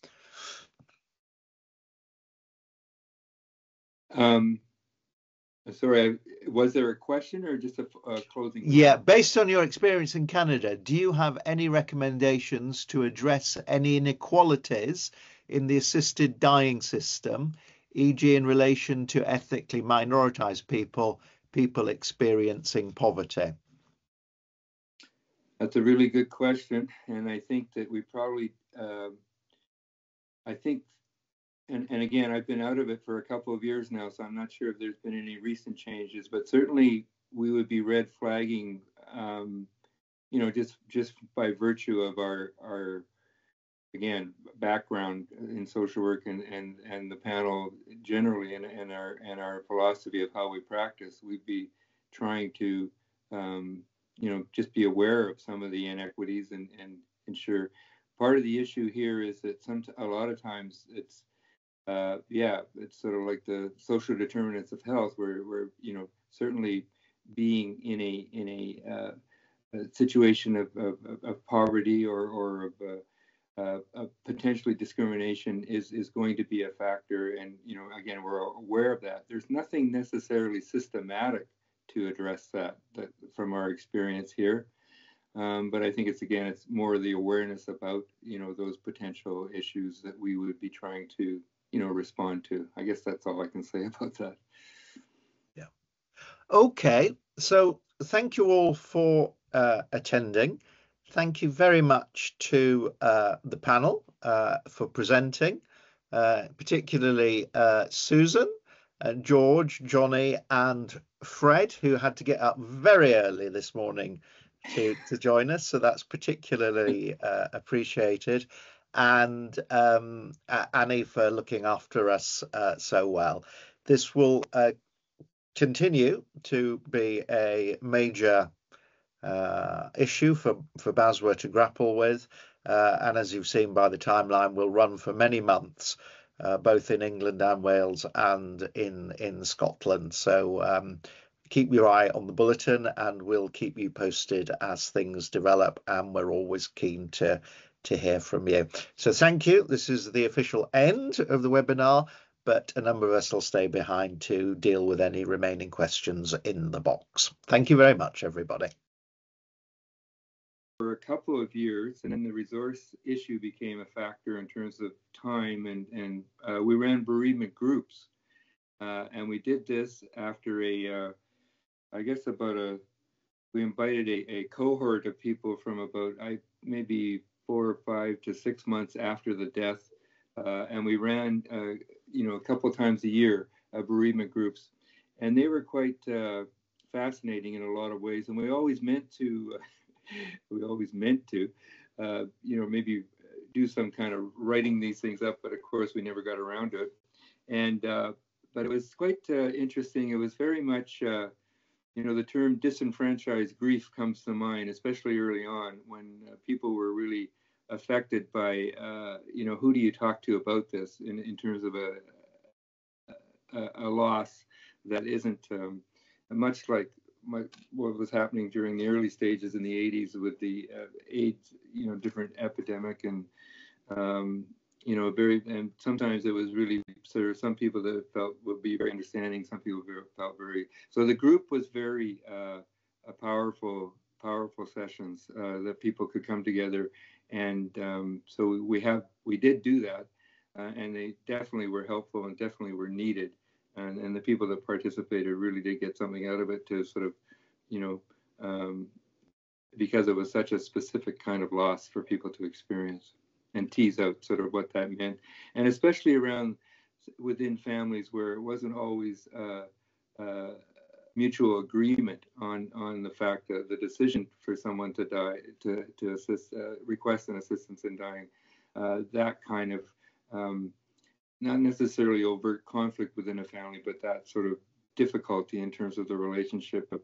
[SPEAKER 5] Sorry, was there a question or just a closing?
[SPEAKER 2] Yeah, based on your experience in Canada, do you have any recommendations to address any inequalities in the assisted dying system, e.g. in relation to ethnically minoritized people experiencing poverty?
[SPEAKER 5] That's a really good question, and I think that we probably, and again, I've been out of it for a couple of years now, so I'm not sure if there's been any recent changes, but certainly we would be red flagging, you know, just by virtue of our again, background in social work and the panel generally, and our philosophy of how we practice, we'd be trying to, you know, just be aware of some of the inequities and ensure. Part of the issue here is that a lot of times it's, it's sort of like the social determinants of health, where you know, certainly being in a situation of poverty or of potentially discrimination is going to be a factor, and you know, again, we're aware of that. There's nothing necessarily systematic to address that from our experience here, but I think it's more the awareness about, you know, those potential issues that we would be trying to, you know, respond to. I guess that's all I can say about that.
[SPEAKER 2] Yeah. Okay. So thank you all for attending. Thank you very much to the panel for presenting, particularly Susan, George, Johnny, and Fred, who had to get up very early this morning to join us. So that's particularly appreciated. And Annie for looking after us so well. This will continue to be a major issue for BASW to grapple with, and as you've seen by the timeline, will run for many months, both in England and Wales and in Scotland. So keep your eye on the bulletin, and we'll keep you posted as things develop, and we're always keen to hear from you. So thank you. This is the official end of the webinar, but a number of us will stay behind to deal with any remaining questions in the box. Thank you very much, everybody.
[SPEAKER 5] For a couple of years, and then the resource issue became a factor in terms of time, and we ran bereavement groups, and we did this after we invited a cohort of people from about maybe 4 or 5 to 6 months after the death, and we ran you know, a couple of times a year bereavement groups, and they were quite fascinating in a lot of ways, and we always meant to we always meant to, maybe do some kind of writing these things up, but of course we never got around to it. And but it was quite interesting. It was very much, the term disenfranchised grief comes to mind, especially early on when people were really affected by, who do you talk to about this in terms of a loss that isn't much like what was happening during the early stages in the 80s with the AIDS, different epidemic, and and sometimes it was really sort of some people that felt would be very understanding, some people felt very. So the group was very powerful sessions that people could come together, and so we did do that, and they definitely were helpful and definitely were needed. And the people that participated really did get something out of it to sort of, because it was such a specific kind of loss for people to experience and tease out sort of what that meant. And especially around within families where it wasn't always mutual agreement on the fact that the decision for someone to die, to assist, request an assistance in dying, that kind of, not necessarily overt conflict within a family, but that sort of difficulty in terms of the relationship of,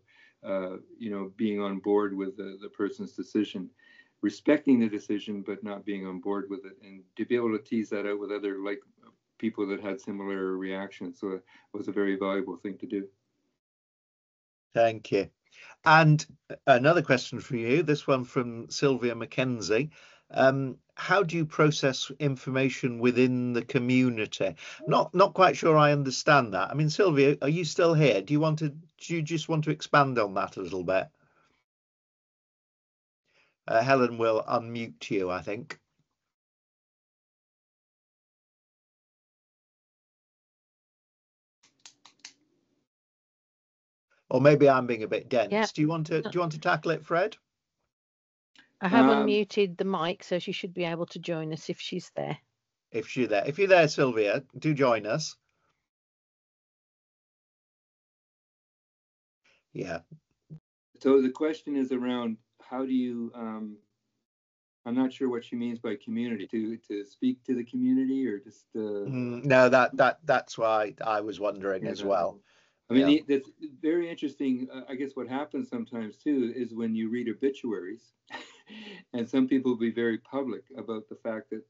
[SPEAKER 5] being on board with the person's decision, respecting the decision, but not being on board with it, and to be able to tease that out with other like people that had similar reactions. So it was a very valuable thing to do.
[SPEAKER 2] Thank you. And another question for you, this one from Sylvia Mackenzie. How do you process information within the community? Not quite sure I understand that. I mean, Sylvia, are you still here? Do you just want to expand on that a little bit? Helen will unmute you, I think. Or maybe I'm being a bit dense. Yep. Do you want to tackle it, Fred?
[SPEAKER 9] I have unmuted the mic, so she should be able to join us if she's there.
[SPEAKER 2] If you're there, Sylvia, do join us. Yeah.
[SPEAKER 5] So the question is around how do you, I'm not sure what she means by community, to speak to the community or just...
[SPEAKER 2] No, that's why I was wondering as well.
[SPEAKER 5] I mean, that's very interesting. I guess what happens sometimes too is when you read obituaries, and some people will be very public about the fact that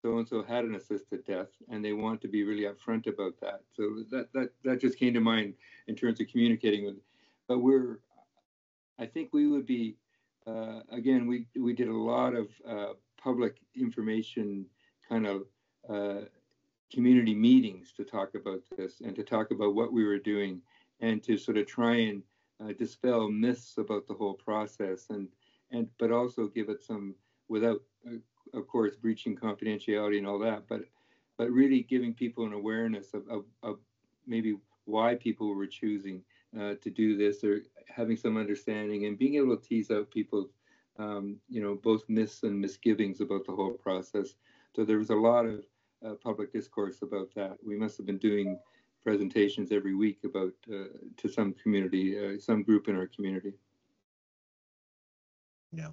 [SPEAKER 5] so-and-so had an assisted death, and they want to be really upfront about that. So that just came to mind in terms of communicating with. But I think we would be, again, we did a lot of public information kind of community meetings to talk about this and to talk about what we were doing and to sort of try and dispel myths about the whole process but also give it some, without of course breaching confidentiality and all that, but really giving people an awareness of maybe why people were choosing to do this, or having some understanding and being able to tease out people's both myths and misgivings about the whole process. So there was a lot of public discourse about that. We must have been doing presentations every week about to some community, some group in our community.
[SPEAKER 2] Yeah.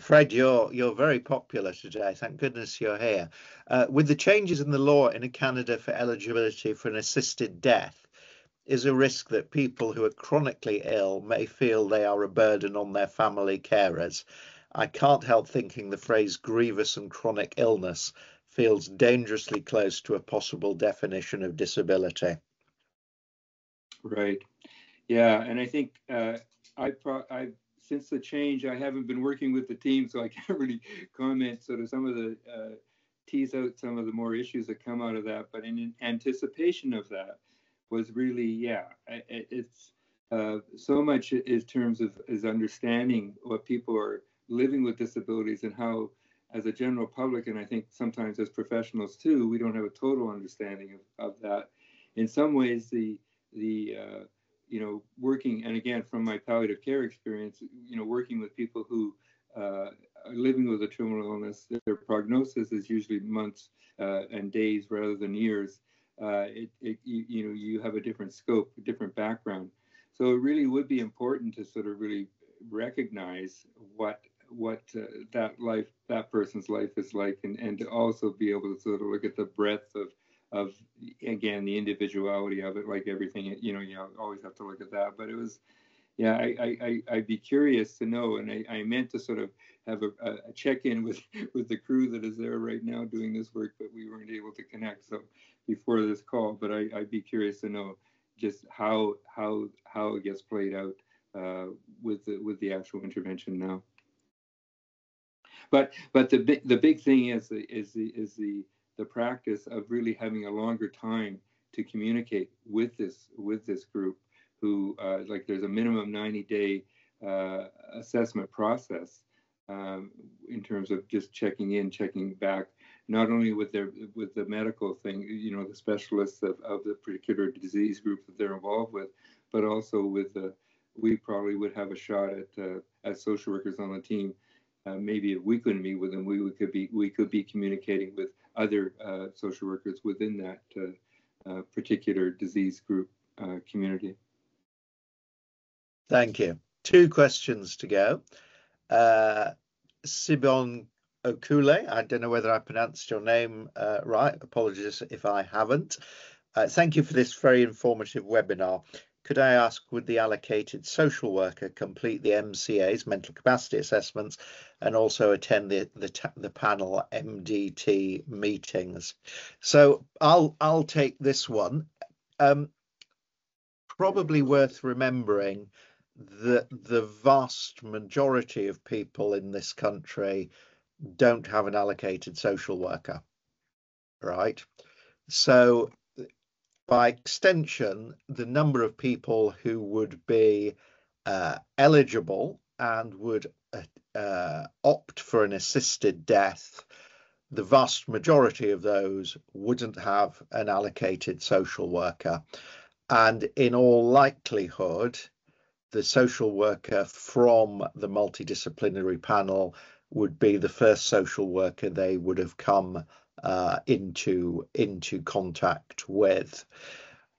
[SPEAKER 2] Fred, you're very popular today. Thank goodness you're here. With the changes in the law in Canada for eligibility for an assisted death, is a risk that people who are chronically ill may feel they are a burden on their family carers. I can't help thinking the phrase grievous and chronic illness feels dangerously close to a possible definition of disability.
[SPEAKER 5] Right. Yeah, and I think since the change, I haven't been working with the team, so I can't really comment sort of some of the tease out some of the more issues that come out of that. But in anticipation of that was really, it's so much in terms of is understanding what people are living with disabilities and how, as a general public, and I think sometimes as professionals too, we don't have a total understanding of that. In some ways, the working, and again, from my palliative care experience, working with people who are living with a terminal illness, their prognosis is usually months and days rather than years. You have a different scope, a different background. So it really would be important to sort of really recognize what that person's life is like, and to also be able to sort of look at the breadth of again the individuality of it, like everything, you always have to look at that. But it was, yeah, I'd be curious to know, and I meant to sort of have a check-in with the crew that is there right now doing this work, but we weren't able to connect so before this call. But I'd be curious to know just how it gets played out with the actual intervention now. But the big thing is the practice of really having a longer time to communicate with this group, who like there's a minimum 90-day assessment process in terms of just checking in, checking back, not only with the medical thing, the specialists of the particular disease group that they're involved with, but also with we probably would have a shot at as social workers on the team. Maybe if we couldn't meet with them, we could be communicating with other social workers within that particular disease group community.
[SPEAKER 2] Thank you. 2 questions to go. Sibon Okule, I don't know whether I pronounced your name right. Apologies if I haven't. Thank you for this very informative webinar. Could I ask, would the allocated social worker complete the MCA's mental capacity assessments and also attend the panel MDT meetings? So I'll take this one. Probably worth remembering that the vast majority of people in this country don't have an allocated social worker, right? So by extension, the number of people who would be eligible and would opt for an assisted death, the vast majority of those wouldn't have an allocated social worker. And in all likelihood, the social worker from the multidisciplinary panel would be the first social worker they would have come into contact with.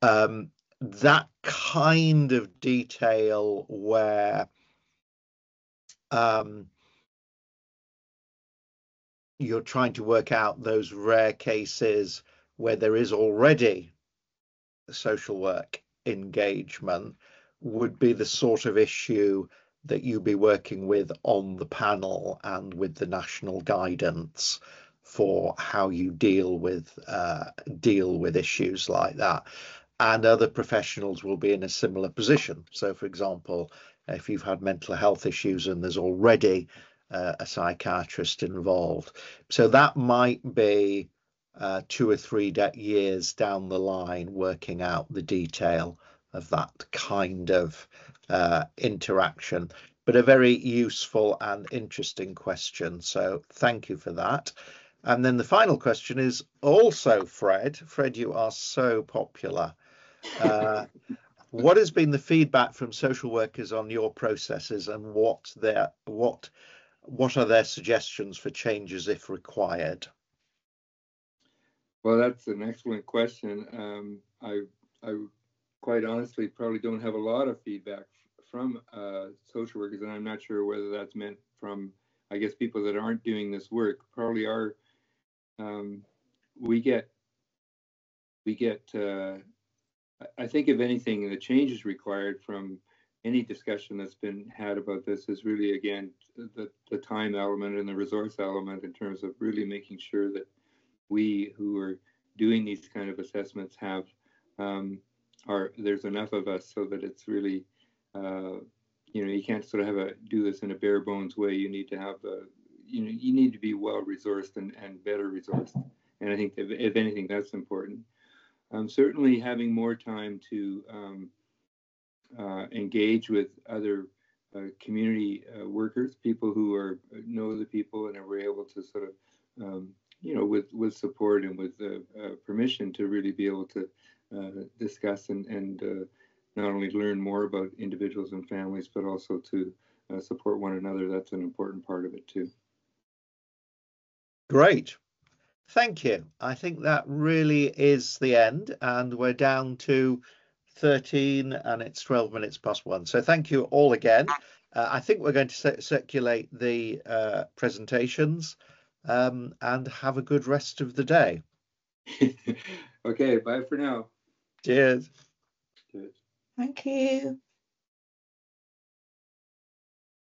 [SPEAKER 2] That kind of detail where you're trying to work out those rare cases where there is already social work engagement would be the sort of issue that you'd be working with on the panel and with the national guidance for how you deal with issues like that. And other professionals will be in a similar position. So, for example, if you've had mental health issues and there's already a psychiatrist involved, so that might be 2 or 3 years down the line, working out the detail of that kind of interaction. But a very useful and interesting question. So thank you for that. And then the final question is also Fred. Fred, you are so popular. What has been the feedback from social workers on your processes, and what are their suggestions for changes if required?
[SPEAKER 5] Well, that's an excellent question. I quite honestly probably don't have a lot of feedback from social workers, and I'm not sure whether that's meant from, I guess, people that aren't doing this work. Probably are. We get. I think if anything, the changes required from any discussion that's been had about this is really, again, the time element and the resource element, in terms of really making sure that we who are doing these kind of assessments have there's enough of us so that it's really you can't sort of do this in a bare bones way. You need to have you need to be well resourced and better resourced, and I think if anything, that's important. Certainly having more time to engage with other community workers, people who know the people and are able to sort of with support and with permission to really be able to discuss and not only learn more about individuals and families, but also to support one another. That's an important part of it too.
[SPEAKER 2] Great. Thank you. I think that really is the end, and we're down to 13 and it's 12 minutes past 1. So thank you all again. I think we're going to circulate the presentations, and have a good rest of the day.
[SPEAKER 5] Okay, bye for now.
[SPEAKER 2] Cheers.
[SPEAKER 5] Cheers.
[SPEAKER 1] Thank you.